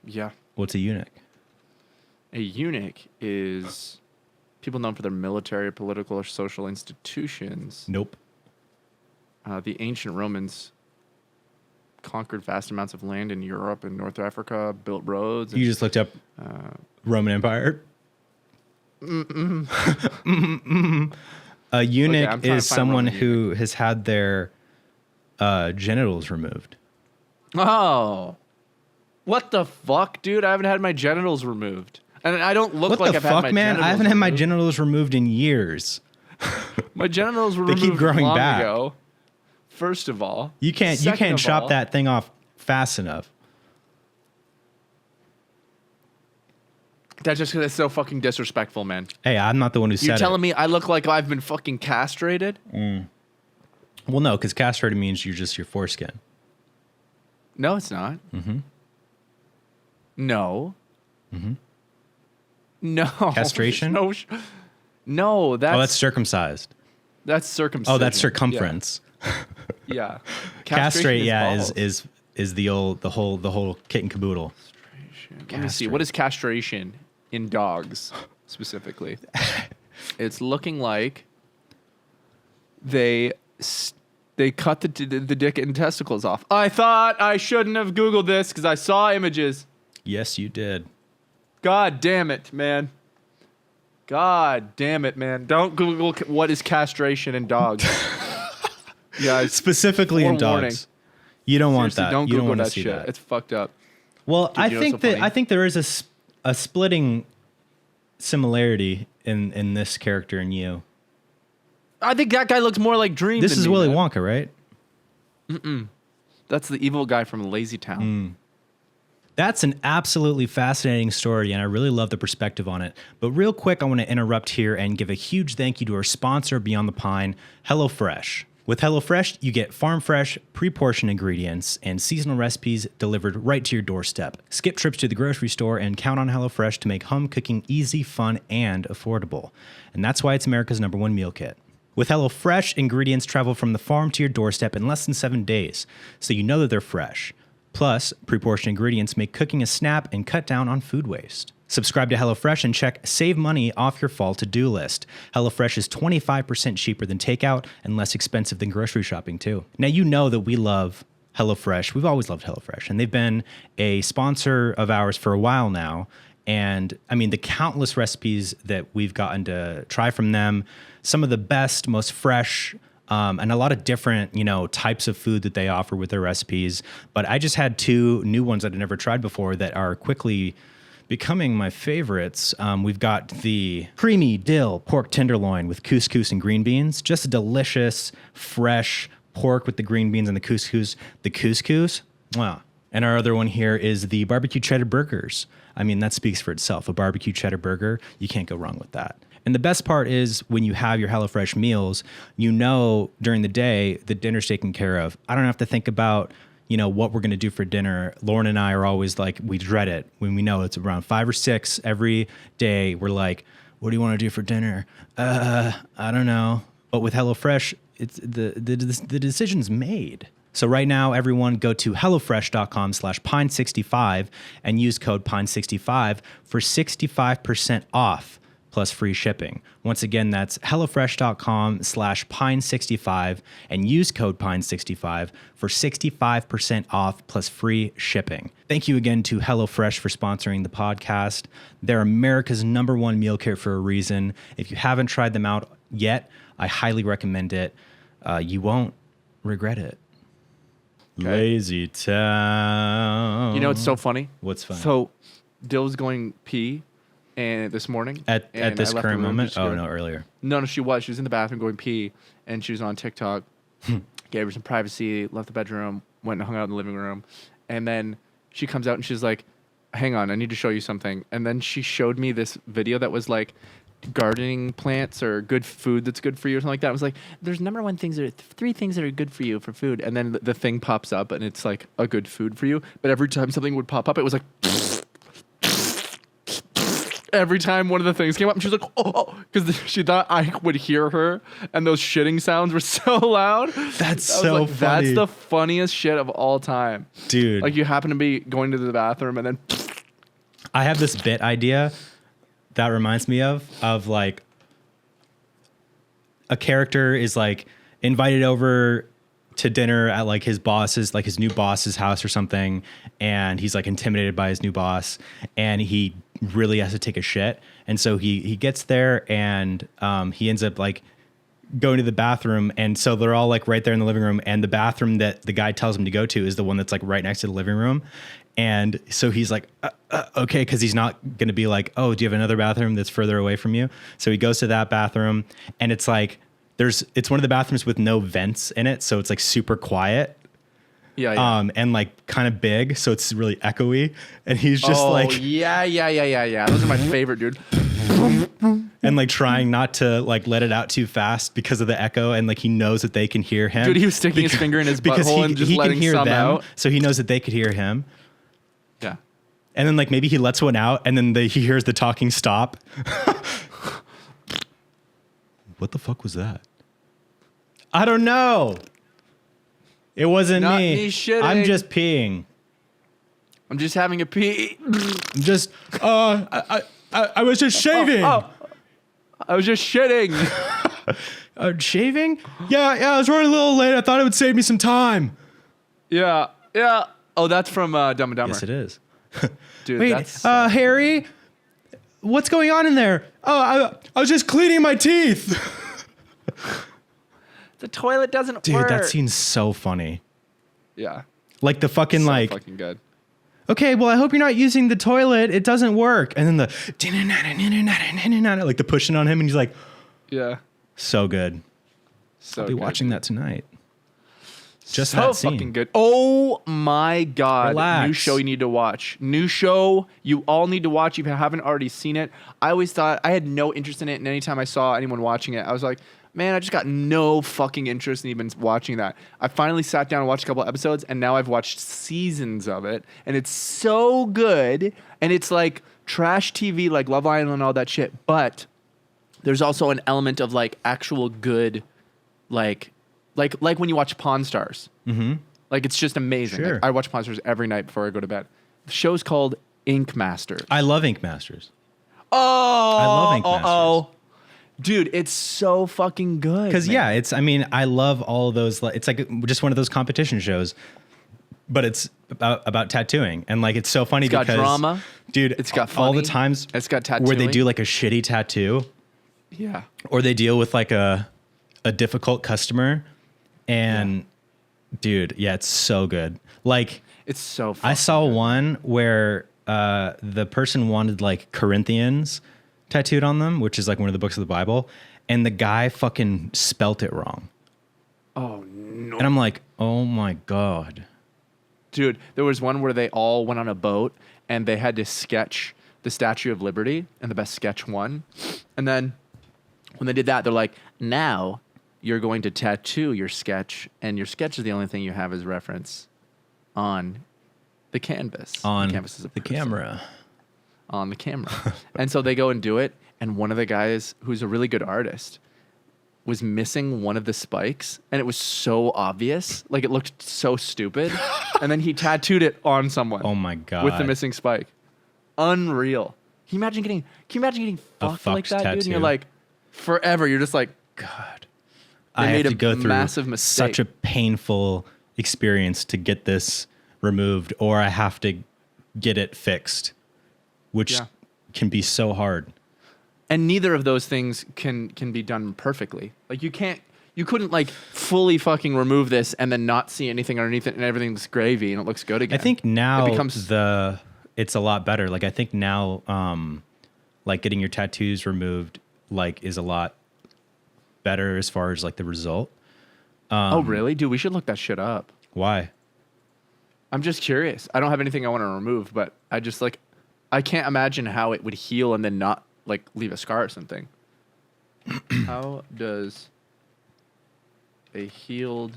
Yeah.
What's a eunuch?
A eunuch is people known for their military, political, or social institutions.
Nope.
The ancient Romans conquered vast amounts of land in Europe and North Africa, built roads.
You just looked up Roman Empire? A eunuch is someone who has had their genitals removed.
Oh. What the fuck, dude? I haven't had my genitals removed. And I don't look like I've had my genitals removed. What the fuck, man?
I haven't had my genitals removed in years.
My genitals were removed
keep growing
long
back.
ago. First of all.
You can't chop that thing off fast enough.
That's just because it's so fucking disrespectful, man.
Hey, I'm not the one who said it.
You're telling me I look like I've been fucking castrated?
Well, no, because castrated means you're just your foreskin.
No, it's not.
Mm-hmm.
No.
Mm-hmm.
No.
Castration?
No, that's...
Oh, that's circumcised.
That's circumcision.
Oh, that's circumference.
Yeah.
Castrate, is the whole kit and caboodle.
Let me see. What is castration in dogs specifically? It's looking like they cut the dick and testicles off. I thought I shouldn't have Googled this because I saw images.
Yes, you did.
God damn it, man. God damn it, man. Don't Google what is castration in dogs. Yeah,
specifically in dogs. You don't want that.
Don't
you
Google
don't want
that
to see
shit.
that.
It's fucked up.
Well,
Dude,
I think there is a splitting similarity in this character and you.
I think that guy looks more like Dream.
This is
me,
Willy
man.
Wonka, right?
That's the evil guy from Lazy Town.
That's an absolutely fascinating story, and I really love the perspective on it. But real quick, I want to interrupt here and give a huge thank you to our sponsor, Beyond the Pine, HelloFresh. With HelloFresh, you get farm-fresh, pre-portioned ingredients and seasonal recipes delivered right to your doorstep. Skip trips to the grocery store and count on HelloFresh to make home cooking easy, fun, and affordable. And that's why it's America's #1 meal kit. With HelloFresh, ingredients travel from the farm to your doorstep in less than 7 days, so you know that they're fresh. Plus, pre-portioned ingredients make cooking a snap and cut down on food waste. Subscribe to HelloFresh and check Save Money Off Your Fall to-do list. HelloFresh is 25% cheaper than takeout and less expensive than grocery shopping, too. Now, you know that we love HelloFresh. We've always loved HelloFresh, and they've been a sponsor of ours for a while now. And, I mean, the countless recipes that we've gotten to try from them, some of the best, most fresh, and a lot of different, types of food that they offer with their recipes. But I just had 2 new ones that I'd never tried before that are quickly becoming my favorites. We've got the creamy dill pork tenderloin with couscous and green beans. Just a delicious, fresh pork with the green beans and the couscous. The couscous, wow. And our other one here is the barbecue cheddar burgers. I mean, that speaks for itself. A barbecue cheddar burger, you can't go wrong with that. And the best part is when you have your HelloFresh meals, during the day, the dinner's taken care of. I don't have to think about, what we're going to do for dinner. Lauren and I are always like, we dread it when we know it's around 5 or 6 every day. We're like, what do you want to do for dinner? I don't know. But with HelloFresh, it's the decision's made. So right now, everyone go to HelloFresh.com/Pine65 and use code Pine65 for 65% off plus free shipping. Once again, that's HelloFresh.com/Pine65 and use code Pine65 for 65% off plus free shipping. Thank you again to HelloFresh for sponsoring the podcast. They're America's #1 meal kit for a reason. If you haven't tried them out yet, I highly recommend it. You won't regret it.
Okay?
Lazy town.
You know what's so funny?
What's funny?
So Dill's going pee and this morning.
At this current moment? Oh,
going,
no, earlier.
No, she was. She was in the bathroom going pee, and she was on TikTok. Gave her some privacy, left the bedroom, went and hung out in the living room. And then she comes out and she's like, hang on, I need to show you something. And then she showed me this video that was like gardening plants or good food that's good for you or something like that. I was like, there's three things that are good for you for food. And then the thing pops up and it's like a good food for you. But every time something would pop up, it was like... Every time one of the things came up, and she was like, oh, because she thought I would hear her, and those shitting sounds were so loud.
That's so funny.
That's the funniest shit of all time.
Dude.
Like, you happen to be going to the bathroom, and then...
I have this bit idea that reminds me of like, a character is like invited over to dinner at like his new boss's house or something, and he's like intimidated by his new boss, and he really has to take a shit, and so he gets there, and he ends up like going to the bathroom, and so they're all like right there in the living room, and the bathroom that the guy tells him to go to is the one that's like right next to the living room, and so he's like okay, because he's not gonna be like, oh, do you have another bathroom that's further away from you? So he goes to that bathroom, and it's like it's one of the bathrooms with no vents in it, so it's like super quiet.
Yeah.
And like kind of big, so it's really echoey. And he's just
yeah. Those are my favorite, dude.
And like trying not to like let it out too fast because of the echo, and like he knows that they can hear him.
Dude, he was sticking his finger in his butthole and just letting
can hear
some
them,
out.
so he knows that they could hear him.
Yeah.
And then like maybe he lets one out, and then he hears the talking stop. What the fuck was that? I don't know. It wasn't
Not
me.
me shitting.
I'm just peeing.
I'm just having a pee.
I'm just I was just shaving.
I was just shitting.
Shaving? Yeah, I was running a little late. I thought it would save me some time.
Yeah. Oh, that's from Dumb and Dumber.
Yes, it is.
Dude,
wait,
that's
Harry, what's going on in there? Oh, I was just cleaning my teeth.
the toilet doesn't work.
Dude, that scene's so funny.
Yeah.
Like the fucking
So fucking good.
Okay, well, I hope you're not using the toilet. It doesn't work. And then the like the pushing on him, and he's like,
yeah,
so good.
So
I'll be watching that tonight. Just
so
that scene.
fucking good. Oh my god!
Relax.
New show you need to watch. New show you all need to watch if you haven't already seen it. I always thought I had no interest in it, and anytime I saw anyone watching it, I was like, man, I just got no fucking interest in even watching that. I finally sat down and watched a couple episodes, and now I've watched seasons of it, and it's so good. And it's like trash TV, like Love Island and all that shit. But there's also an element of like actual good, like when you watch Pawn Stars. Mm-hmm. Like it's just amazing.
Sure.
Like, I watch Pawn Stars every night before I go to bed. The show's called Ink Masters.
I love Ink Masters.
Oh,
I love Ink Masters.
Dude, it's so fucking good.
Because I love all of those. It's like just one of those competition shows, but it's about tattooing, and like it's so funny
it's got
because
drama,
dude.
It's got
all
funny.
the times
it's got tattooing
where they do like a shitty tattoo,
yeah,
or they deal with like a difficult customer, and dude, it's so good. Like
it's so.
I saw one where the person wanted like Corinthians tattooed on them, which is like one of the books of the Bible, and the guy fucking spelt it wrong.
Oh no!
And I'm like, oh my god,
dude. There was one where they all went on a boat and they had to sketch the Statue of Liberty, and the best sketch won. And then when they did that, they're like, now you're going to tattoo your sketch, and your sketch is the only thing you have as reference on the canvas.
On
the canvas is
the camera.
On the camera. And so they go and do it, and one of the guys who's a really good artist was missing one of the spikes, and it was so obvious. Like, it looked so stupid. And then he tattooed it on someone.
Oh my god.
With the missing spike. Unreal. Can you imagine getting fucked like that,
tattoo.
dude? And you're like, forever. You're just like, God. They
I
made
have to go through
massive mistake.
such a painful experience to get this removed, or I have to get it fixed, which can be so hard.
And neither of those things can be done perfectly. Like you can't You couldn't like fully fucking remove this and then not see anything underneath it and everything's gravy and it looks good again.
I think now it's a lot better. Like I think now, like getting your tattoos removed, like is a lot better as far as like the result.
Oh really? Dude, we should look that shit up.
Why?
I'm just curious. I don't have anything I want to remove, but I just like, I can't imagine how it would heal and then not like leave a scar or something. How does a healed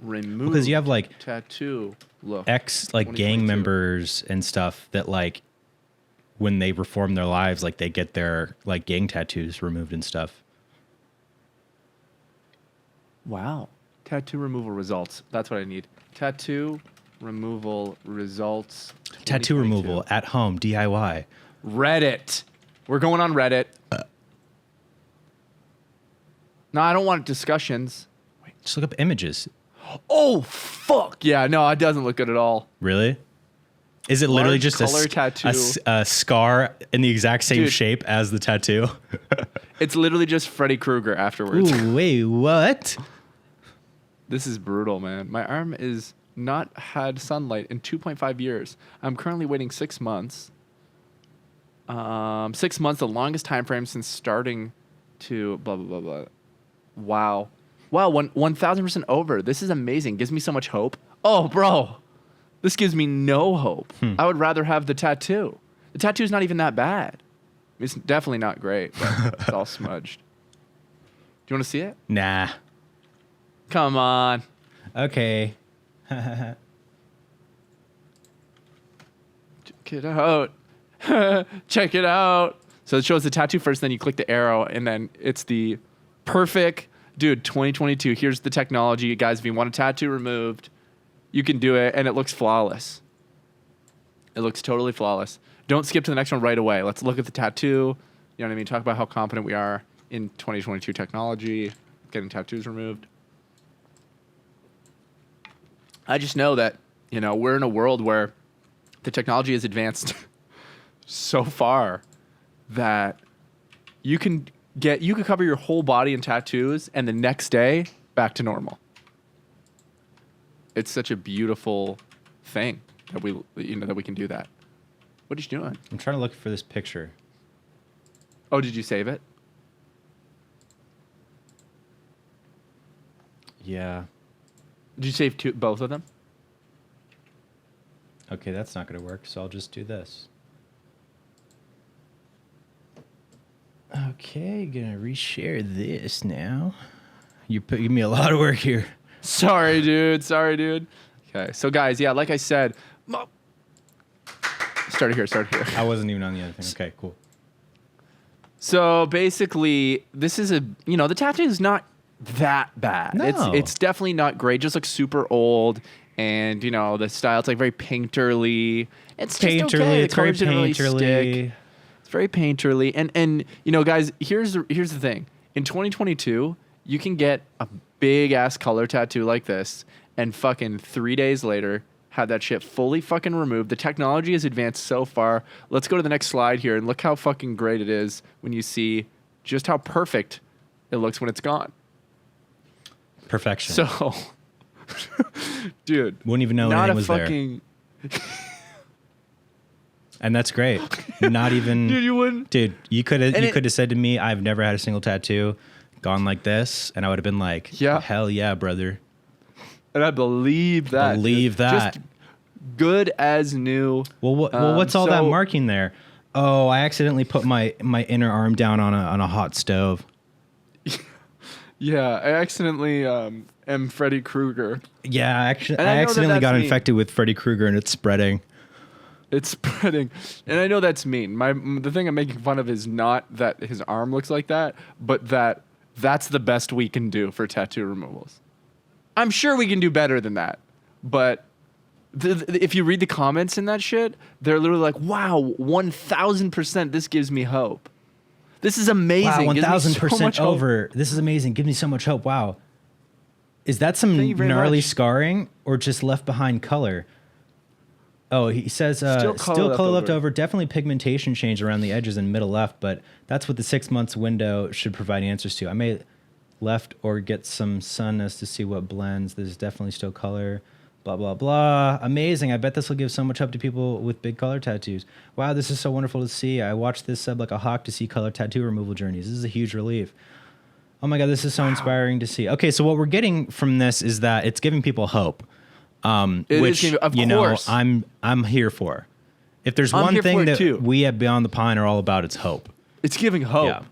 removed
because you have like
tattoo look
ex like gang members and stuff that like when they reform their lives, like they get their like gang tattoos removed and stuff.
Wow. Tattoo removal results. That's what I need. Tattoo removal results.
Tattoo removal at home, DIY.
Reddit. We're going on Reddit. No, I don't want discussions.
Wait, just look up images.
Oh, fuck. Yeah, no, it doesn't look good at all.
Really? Is it literally just a scar in the exact same shape as the tattoo?
It's literally just Freddy Krueger afterwards.
Ooh, wait, what?
This is brutal, man. My arm is not had sunlight in 2.5 years. I'm currently waiting 6 months. 6 months, the longest time frame since starting to blah, blah, blah, blah. Wow. Wow, 1,000% over. This is amazing. Gives me so much hope. Oh, bro. This gives me no hope. I would rather have the tattoo. The tattoo is not even that bad. It's definitely not great, but it's all smudged. Do you want to see it?
Nah.
Come on.
Okay.
Check it out. Check it out. So it shows the tattoo first, then you click the arrow, and then it's the perfect, dude, 2022. Here's the technology. Guys, if you want a tattoo removed, you can do it, and it looks flawless. It looks totally flawless. Don't skip to the next one right away. Let's look at the tattoo. You know what I mean? Talk about how confident we are in 2022 technology, getting tattoos removed. I just know that, you know, we're in a world where the technology has advanced so far that you can cover your whole body in tattoos and the next day back to normal. It's such a beautiful thing that we can do that. What are you doing?
I'm trying to look for this picture.
Oh, did you save it?
Yeah.
Did you save both of them?
Okay, that's not going to work, so I'll just do this. Okay, gonna reshare this now. You're putting me a lot of work here.
Sorry, dude. Okay, so guys, yeah, like I said, start here.
I wasn't even on the other thing. Okay, cool.
So basically, this is the tattoo is not that bad.
No.
It's definitely not great. Just looks super old, and the style. It's like very painterly. It's just
painterly.
Okay.
It's very painterly.
It's very painterly, and guys, here's the thing. In 2022, you can get a big ass color tattoo like this, and fucking 3 days later, have that shit fully fucking removed. The technology has advanced so far. Let's go to the next slide here and look how fucking great it is when you see just how perfect it looks when it's gone.
Perfection.
So, dude,
wouldn't even know anything was there. And that's great. Not even,
dude. You wouldn't,
dude. You could have said to me, "I've never had a single tattoo gone like this," and I would have been like,
"Yeah,
hell yeah, brother."
And I believe that.
That.
Just good as new.
Well, what's all that marking there? Oh, I accidentally put my inner arm down on a hot stove.
Yeah, I accidentally am Freddy Krueger.
Yeah, I accidentally got infected with Freddy Krueger, and it's spreading.
It's spreading, and I know that's mean. The thing I'm making fun of is not that his arm looks like that, but that's the best we can do for tattoo removals. I'm sure we can do better than that, but if you read the comments in that shit, they're literally like, "Wow, 1,000%! This gives me hope. This is amazing.
Wow, 1,000% over. This is amazing. Gives me so much hope. Wow, is that some gnarly scarring or just left behind color?" Oh, he says still color left over. Definitely pigmentation change around the edges and middle left, but that's what the 6 months window should provide answers to. left or get some sun as to see what blends. There's definitely still color. Blah, blah, blah. Amazing. I bet this will give so much hope to people with big color tattoos. Wow, this is so wonderful to see. I watched this sub like a hawk to see color tattoo removal journeys. This is a huge relief. Oh my God, this is so inspiring to see. Okay, so what we're getting from this is that it's giving people hope. Which,
of
you know,
course.
I'm here for. If there's
I'm
one
here for
thing
it
that
too.
we at Beyond the Pine are all about, it's hope.
It's giving hope.
Yeah.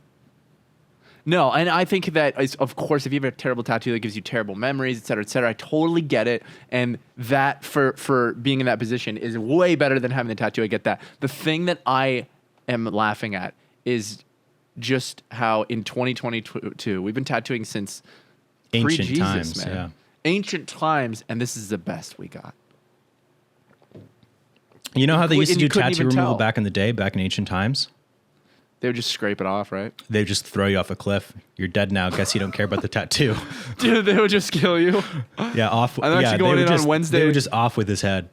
No, and I think that is, of course, if you have a terrible tattoo that gives you terrible memories, et cetera, I totally get it. And that for being in that position is way better than having the tattoo. I get that. The thing that I am laughing at is just how in 2022 we've been tattooing since
Ancient
pre-Jesus,
times,
man.
yeah.
Ancient times, and this is the best we got.
You know how they used to
And
do
you couldn't
tattoo
even
removal
tell.
back in the day, back in ancient times?
They would just scrape it off, right?
They just throw you off a cliff. You're dead now. Guess you don't care about the tattoo.
Dude, they would just kill you.
Yeah, off.
I'm actually
yeah,
going
they
in
would
on
just,
Wednesday.
They were just off with his head.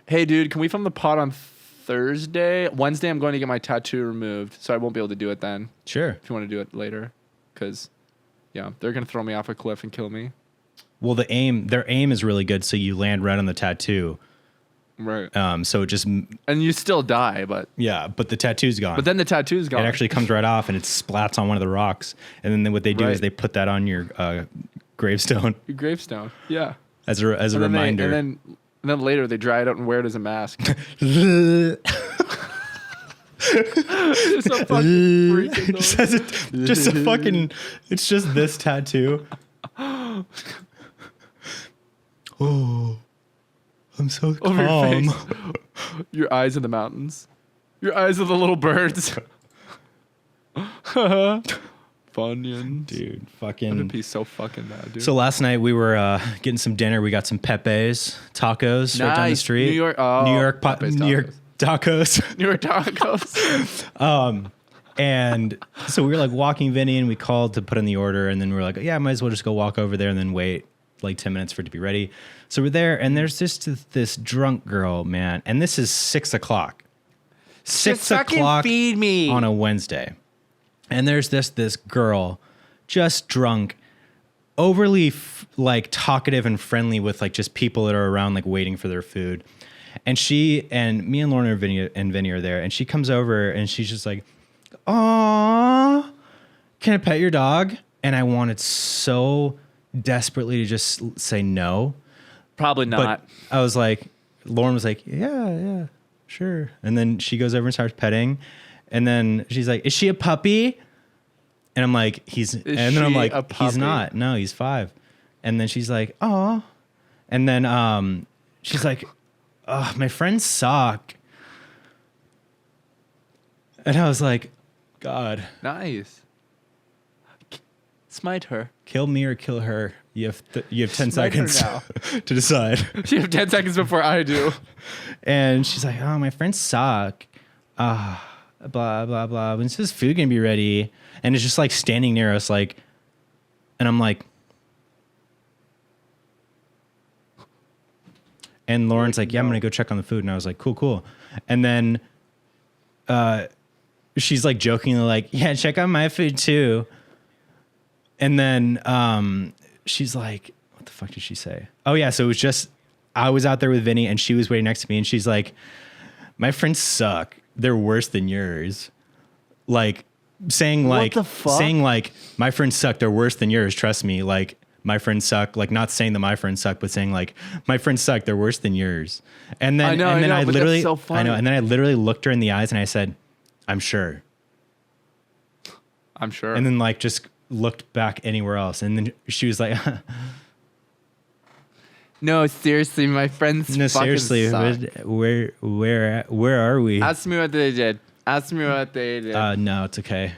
Hey, dude, can we film the pod on Thursday? Wednesday, I'm going to get my tattoo removed, so I won't be able to do it then.
Sure.
If you want to do it later, because, yeah, they're going to throw me off a cliff and kill me.
Well, their aim is really good, so you land right on the tattoo.
Right.
So it just,
And you still die, but
but the tattoo's gone.
but then the tattoo's gone.
it actually comes right off and it splats on one of the rocks. And then what they do is
Right.
they put that on your gravestone
Your gravestone. Yeah.
as a
And then
reminder.
and then later they dry it out and wear it as a mask. It's so fucking freaking
Just as just a fucking, it's just this tattoo. Oh, I'm so
over your
calm.
face. Your eyes are the mountains. Your eyes are the little birds. Funyuns.
Dude,
That'd
fucking.
be so fucking bad, dude.
So last night we were getting some dinner. We got some Pepe's tacos right down the
Nice.
street.
New York- oh,
New York,
Pepe's
New York tacos.
New York tacos.
And so we were like walking Vinny, and we called to put in the order, and then we were like, yeah, might as well just go walk over there and then wait like 10 minutes for it to be ready. So we're there, and there's just this drunk girl, man, and this is 6 o'clock. 6
fucking
o'clock
feed me.
on a Wednesday. And there's this girl, just drunk, overly like talkative and friendly with like just people that are around like waiting for their food. And she and me and Lauren and Vinny are there, and she comes over and she's just like, "Aw, can I pet your dog?" And I wanted so desperately to just say no.
Probably not.
But I was like, Lauren was like, yeah, sure. And then she goes over and starts petting. And then she's like, is she a puppy? And I'm like, and then I'm like, he's not. No, he's 5. And then she's like, oh. And then she's like, oh, my friends suck. And I was like, God.
Nice. Smite her.
Kill me or kill her. You have 10
Smite her
seconds
now.
to decide.
You have 10 seconds before I do.
And she's like, oh, my friends suck. Blah, blah, blah. When's this food going to be ready? And it's just like standing near us, like, and I'm like, and Lauren's like, yeah, I'm going to go check on the food. And I was like, cool. And then she's like jokingly like, yeah, check on my food too. And then she's like, what the fuck did she say? Oh, yeah. So it was just, I was out there with Vinny and she was waiting next to me. And she's like, my friends suck. They're worse than yours. Like saying like,
What the fuck?
saying like, my friends suck. They're worse than yours. Trust me. Like my friends suck. Like not saying that my friends suck, but saying like, my friends suck. They're worse than yours. And then,
I know, but
literally,
that's so funny.
I know. And then I literally looked her in the eyes and I said, I'm sure.
I'm sure.
And then like just looked back anywhere else. And then she was like,
no, seriously, my friends
no,
fucking
seriously,
suck.
where are we?
Ask me what they did. Ask me what they did.
No, it's okay.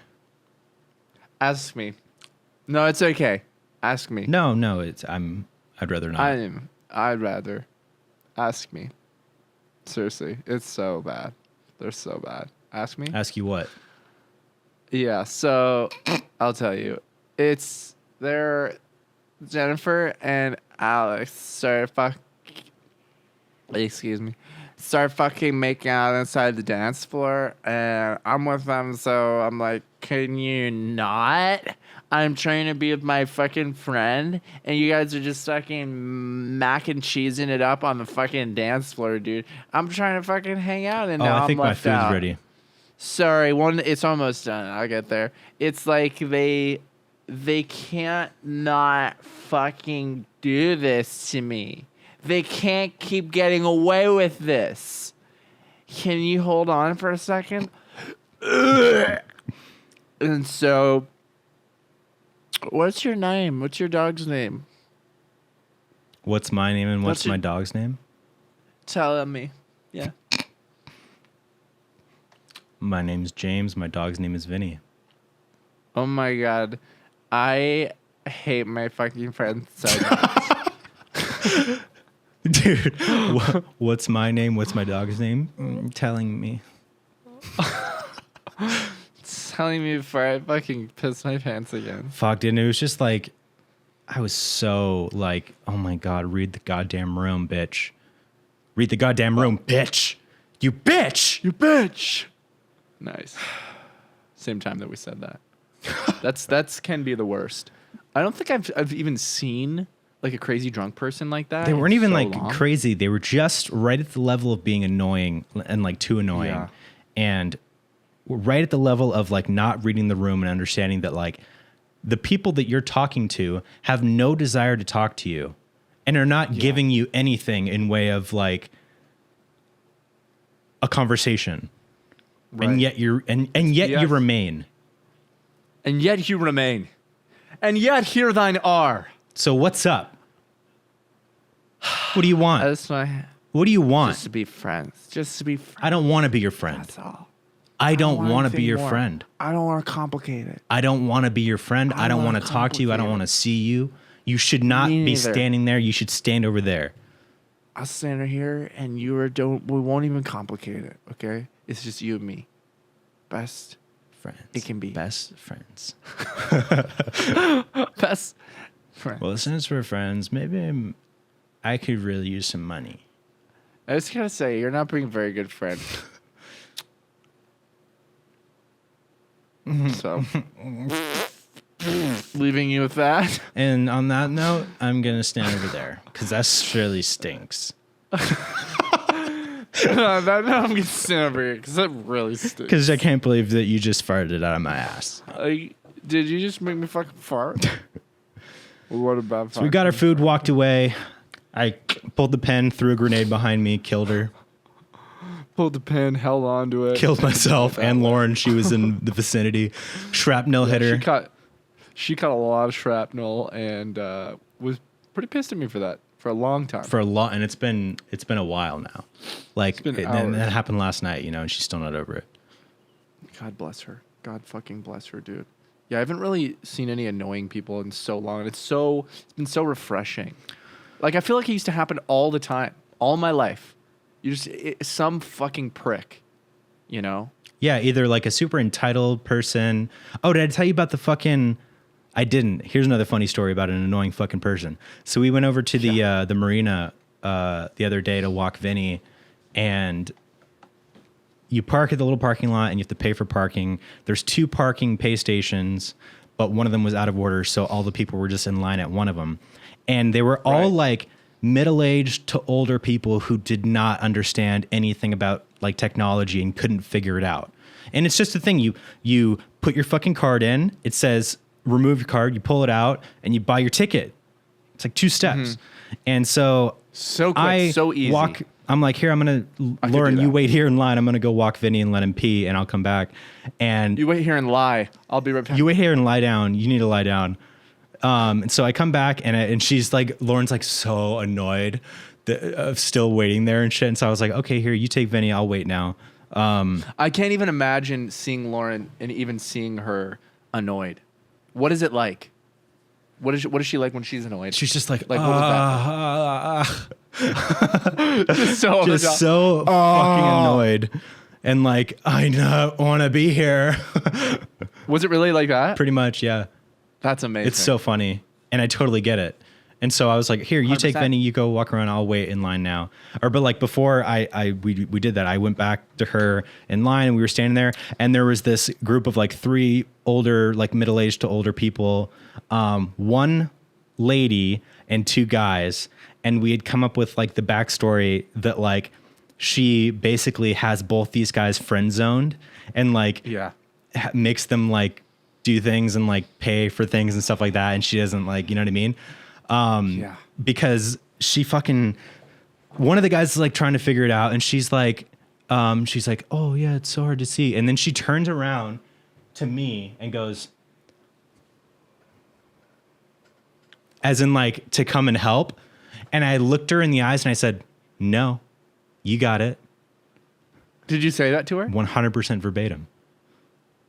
Ask me. No, it's okay. Ask me.
No, I'd rather not.
I'd rather. Ask me. Seriously, it's so bad. They're so bad. Ask me.
Ask you what?
Yeah, so I'll tell you. They're Jennifer and Alex. Sorry, fuck. Excuse me. start fucking making out inside the dance floor, and I'm with them, so I'm like, can you not? I'm trying to be with my fucking friend, and you guys are just fucking mac and cheesing it up on the fucking dance floor, dude. I'm trying to fucking hang out, and now
I think
I'm
my
left
food's
out.
ready.
Sorry, it's almost done. I'll get there. It's like they can't not fucking do this to me. They can't keep getting away with this. Can you hold on for a second? And so, what's your name? What's your dog's name?
What's my name and what's my dog's name?
Tell me. Yeah.
My name's James. My dog's name is Vinny.
Oh my God. I hate my fucking friends so much.
Dude, what's my name? What's my dog's name? Telling me.
Telling me before I fucking piss my pants again.
Fuck, dude. It was just like, I was so like, oh my God, read the goddamn room, bitch. Read the goddamn room, bitch. You bitch.
You bitch. Nice. Same time that we said that. That's can be the worst. I don't think I've even seen like a crazy drunk person like that.
They weren't even
so
like
long.
crazy. They were just right at the level of being annoying and like too annoying.
Yeah.
And right at the level of like not reading the room and understanding that like the people that you're talking to have no desire to talk to you and are not giving you anything in way of like a conversation. Right. And yet you remain.
And yet you remain. And yet here thine are.
So what's up? What do you want? What do you want?
Just to be friends. Just to be friends.
I don't want to be your friend.
That's all.
I don't want to be your friend.
I don't want to complicate it.
I don't want to be your friend. I don't want to talk to you. I don't want to see you. You should not be standing there. You should stand over there.
I'll stand right here and we won't even complicate it, okay? It's just you and me. Best
friends.
It can be.
Best friends.
Best friends.
Well, since we're friends, maybe I could really use some money.
I just gotta say, you're not being a very good friend. So, leaving you with that.
And on that note, I'm going to stand over there because that really stinks.
I'm going to stand over here because that really stinks.
Because I can't believe that you just farted it out of my ass.
Did you just make me fucking fart? What about
So we got our food, walked away. I pulled the pen, threw a grenade behind me, killed her.
Pulled the pin, held on to it.
Killed myself and Lauren. She was in the vicinity. Shrapnel hit her.
She caught a lot of shrapnel and was pretty pissed at me for that for a long time.
And it's been a while now. Like that happened last night, and she's still not over it.
God bless her. God fucking bless her, dude. Yeah, I haven't really seen any annoying people in so long. It's been so refreshing. Like I feel like it used to happen all the time, all my life. Some fucking prick, Yeah,
either like a super entitled person. Oh, did I tell you about the fucking... I didn't. Here's another funny story about an annoying fucking person. So we went over to the marina the other day to walk Vinny, and you park at the little parking lot and you have to pay for parking. There's 2 parking pay stations, but one of them was out of order, so all the people were just in line at one of them. And they were all like middle-aged to older people who did not understand anything about like technology and couldn't figure it out. And it's just a thing. You put your fucking card in, it says remove your card, you pull it out and you buy your ticket. It's like 2 steps. Mm-hmm. And so
quick, so easy.
I'm like, here, Lauren, you wait here in line. I'm going to go walk Vinny and let him pee and I'll come back. And
you wait here and lie. I'll be right back.
You wait here and lie down. You need to lie down. And so I come back and she's like, Lauren's like so annoyed of still waiting there and shit. And so I was like, okay, here, you take Vinny. I'll wait now.
I can't even imagine seeing Lauren and even seeing her annoyed. What is it like? What is she like when she's annoyed?
She's just like
what was that? just so
fucking annoyed. And like, I don't want to be here.
Was it really like that?
Pretty much, yeah.
That's amazing.
It's so funny. And I totally get it. And so I was like, here, you
100%.
take Vinny, you go walk around. I'll wait in line now. But like before we did that, I went back to her in line and we were standing there and there was this group of like 3 older, like middle-aged to older people, 1 lady and 2 guys. And we had come up with like the backstory that like she basically has both these guys friend zoned and like makes them like do things and like pay for things and stuff like that. And she doesn't like, you know what I mean? Because she fucking, one of the guys is like trying to figure it out and she's like, oh yeah, it's so hard to see. And then she turns around to me and goes, as in like to come and help. And I looked her in the eyes and I said, no, you got it.
Did you say that to her?
100% verbatim.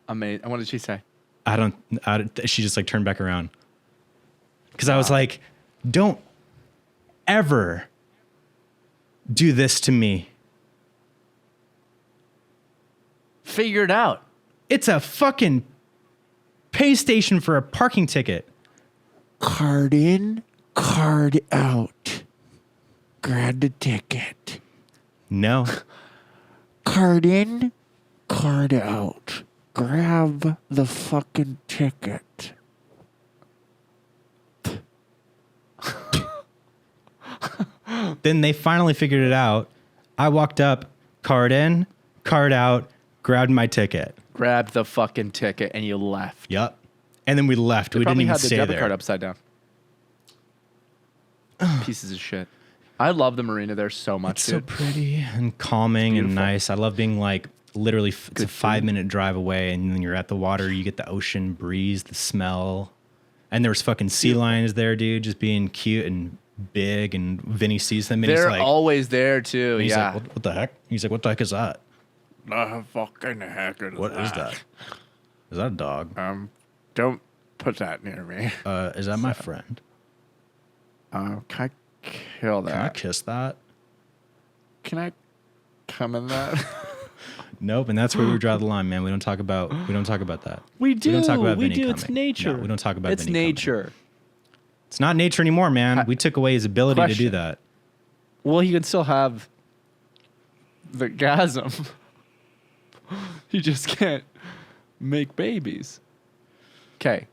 Amazing. What did she say?
She just like turned back around. Cause I was like, don't ever do this to me.
Figure it out.
It's a fucking pay station for a parking ticket.
Card in, card out. Grab the ticket.
No.
Card in, card out. Grab the fucking ticket.
Then they finally figured it out. I walked up, card in, card out, grabbed my ticket.
Grabbed the fucking ticket and you left.
Yep. And then we left. We didn't even stay there.
Had the debit card upside down. Pieces of shit. I love the marina there so much.
It's so pretty and calming and nice. I love being like literally it's a 5-minute drive away and then you're at the water. You get the ocean breeze, the smell. And there was fucking sea lions there, dude, just being cute and big. And Vinny sees them and
they're
he's like,
always there too.
He's
Yeah.
like, what the heck? He's like, what the heck is that?
Fucking heck is
What is that? Is that a dog?
Don't put that near me.
Is that my friend?
Can I kill that?
Can I kiss that?
Can I come in that?
Nope, and that's where we draw the line, man. We don't talk about that.
We do.
We don't talk about
we
Vinny
do.
coming.
It's nature.
No, we don't talk about
It's
Vinny
nature.
coming. It's not nature anymore, man. We took away his ability to do that.
Well, he can still have the gasm. He just can't make babies. Okay.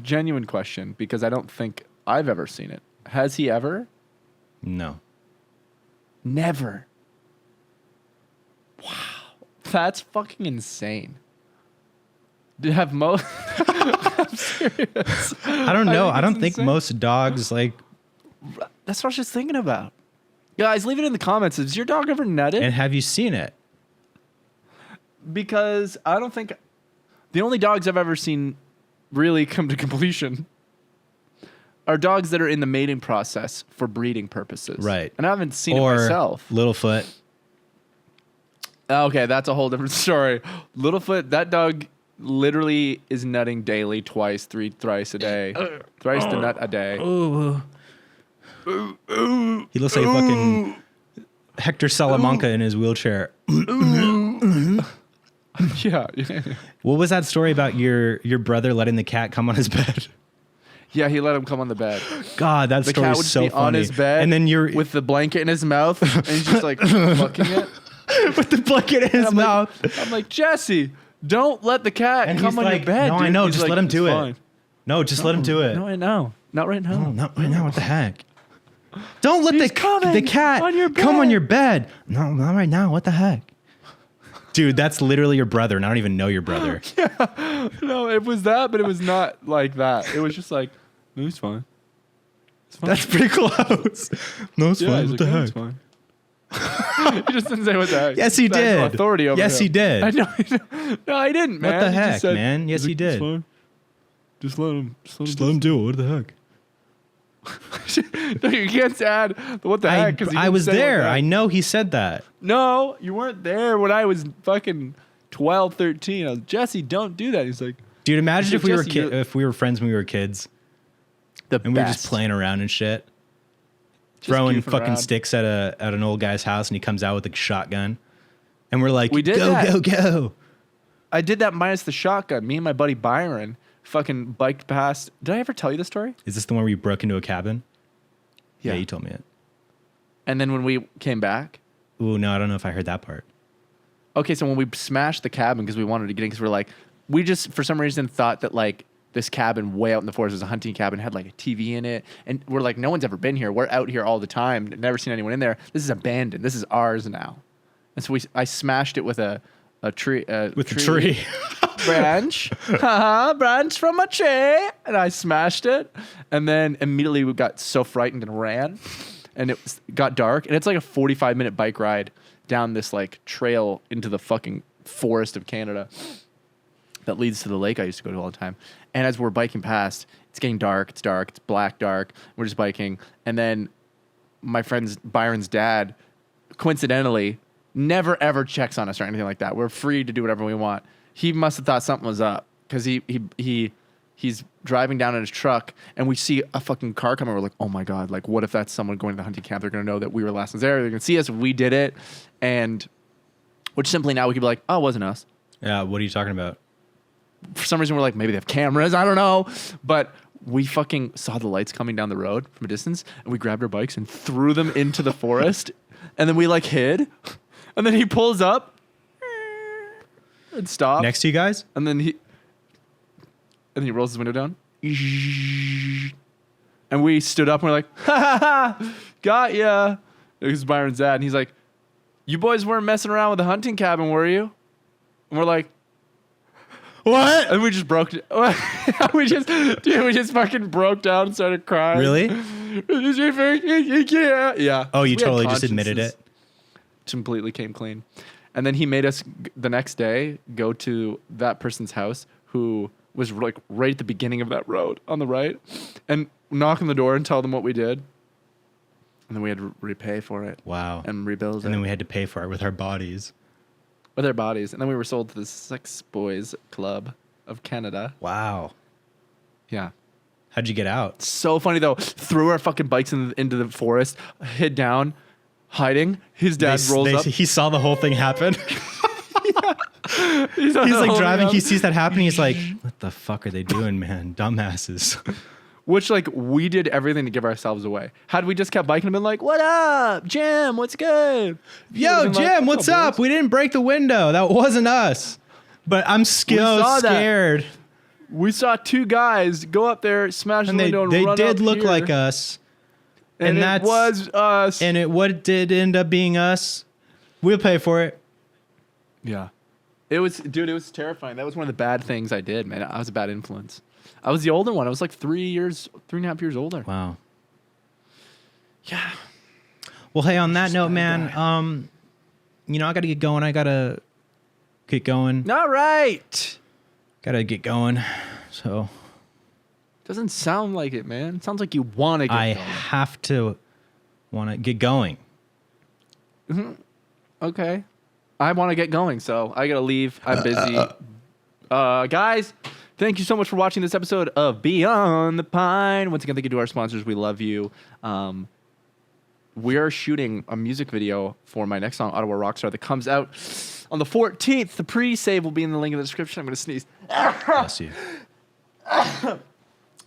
Genuine question, because I don't think I've ever seen it. Has he ever?
No.
Never. Wow. That's fucking insane. To have most... I'm serious.
I don't know. I don't think
insane.
most dogs like...
That's what I was just thinking about. Guys, leave it in the comments. Has your dog ever nutted?
And have you seen it?
Because I don't think... The only dogs I've ever seen really come to completion are dogs that are in the mating process for breeding purposes.
Right.
And I haven't seen
or
it myself.
Littlefoot.
Okay, that's a whole different story. Littlefoot, that dog literally is nutting daily, twice, thrice a day. Thrice to nut a day.
Ooh. He looks like fucking Hector Salamanca in his wheelchair.
Yeah.
What was that story about your brother letting the cat come on his bed?
Yeah, he let him come on the bed.
God, that
The
story
cat
is
would
so
be
funny.
on his bed
and then you're
with the blanket in his mouth, and he's just like fucking it.
with the blanket in his
I'm
mouth.
I'm like, Jesse, don't let the cat
And
come
he's
on
like,
your bed.
no,
dude.
I know,
He's
just
like,
let him do
"It's
it."
fine."
No, just let him do it.
Not right now. Not right now.
No, not right now. What the heck? Don't let
He's
the
coming
cat
on your
come on
bed.
your bed. No, not right now. What the heck? Dude, that's literally your brother, and I don't even know your brother.
No, it was that, but it was not like that. It was just like, no, he's fine. It's fine.
That's pretty close. No, it's
Yeah,
fine.
he's
What
like,
the
"No,
heck?
it's fine." He just didn't say what the heck.
Yes, he
That's
did.
Authority over
Yes,
him.
he did.
I know. No, I didn't, man.
What the
He
heck,
just said,
man? Yes,
he's
he
like,
did.
"It's fine. Just let him.
Just let him do it. What the heck?
No, you can't add the what the heck. 'Cause he
I
didn't
was
say what
there.
the heck.
I know he said that.
No, you weren't there when I was fucking 12, 13. I was, Jesse, don't do that. He's like,
Dude, imagine if we were
Jesse, you're-
if we were friends when we were kids
the
and we were just playing around and shit,
Just
throwing
goofing
fucking
around.
sticks at an old guy's house, and he comes out with a shotgun, and we're like,
We did
go,
that.
go, go.
I did that minus the shotgun. Me and my buddy Byron fucking biked past. Did I ever tell you the story?
Is this the one where you broke into a cabin? Yeah, you told me it.
And then when we came back.
Ooh, no, I don't know if I heard that part.
Okay, so when we smashed the cabin because we wanted to get in, because we're like, we just for some reason thought that like this cabin way out in the forest was a hunting cabin, had like a TV in it, and we're like, no one's ever been here. We're out here all the time, never seen anyone in there. This is abandoned. This is ours now. And so I smashed it with a tree branch, branch from a tree, and I smashed it, and then immediately we got so frightened and ran, and got dark, and it's like a 45-minute bike ride down this like trail into the fucking forest of Canada that leads to the lake I used to go to all the time. And as we're biking past, it's getting dark. It's dark. It's black dark. We're just biking, and then my friend's Byron's dad, coincidentally, never ever checks on us or anything like that. We're free to do whatever we want. He must have thought something was up because he's driving down in his truck, and we see a fucking car coming. We're like, oh my God, like what if that's someone going to the hunting camp? They're going to know that we were the last ones there. They're going to see us if we did it. And which simply now we could be like, oh, it wasn't us.
Yeah, what are you talking about?
For some reason we're like, maybe they have cameras. I don't know. But we fucking saw the lights coming down the road from a distance, and we grabbed our bikes and threw them into the forest. And then we like hid. And then he pulls up and stops.
Next to you guys?
And then he rolls his window down. And we stood up and we're like, ha ha ha, got ya. It was Byron's dad. And he's like, you boys weren't messing around with the hunting cabin, were you? And we're like, what? And we just broke we just fucking broke down and started crying.
Really?
Yeah.
Oh, you totally just admitted it?
Completely came clean. And then he made us the next day go to that person's house who was like right at the beginning of that road on the right, and knock on the door and tell them what we did. And then we had to repay for it.
Wow.
And rebuild it.
And then we had to pay for it with our bodies.
With our bodies. And then we were sold to the Sex Boys Club of Canada.
Wow.
Yeah.
How'd you get out?
So funny though. Threw our fucking bikes into the forest, hid down, hiding. His dad rolls up.
He saw the whole thing happen. He's like driving. He sees that happen. He's like, what the fuck are they doing, man? Dumbasses.
Which, like, we did everything to give ourselves away. Had we just kept biking and been like, what up, Jim? What's good?
Yo, Jim, like, what's up? We didn't break the window. That wasn't us. But I'm scared.
We saw two guys go up there, smash the window, and run up.
They did look like us.
And it was us.
And what did end up being us? We'll pay for it.
Yeah. It was terrifying. That was one of the bad things I did, man. I was a bad influence. I was the older one. I was like 3.5 years older.
Wow.
Yeah.
Well, hey, on that note, man, I got to get going. I got to get going.
All right.
Got to get going. So.
Doesn't sound like it, man. It sounds like you want to get going. I
have to want to get going.
Mm-hmm. Okay. I want to get going, so I got to leave. I'm busy. Guys, thank you so much for watching this episode of Beyond the Pine. Once again, thank you to our sponsors. We love you. We are shooting a music video for my next song, Ottawa Rockstar, that comes out on the 14th. The pre-save will be in the link in the description. I'm going to sneeze.
Bless you.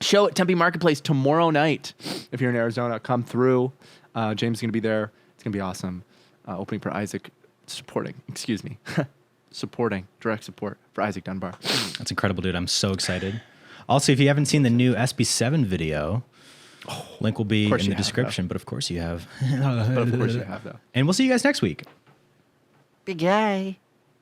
Show at Tempe Marketplace tomorrow night. If you're in Arizona, come through. James is going to be there. It's going to be awesome. Opening for Isaac. Supporting direct support for Isaac Dunbar.
That's incredible, dude. I'm so excited. Also, if you haven't seen the new SB7 video, link will be in the description. But of course you have.
But of course you have, though.
And we'll see you guys next week.
Big guy.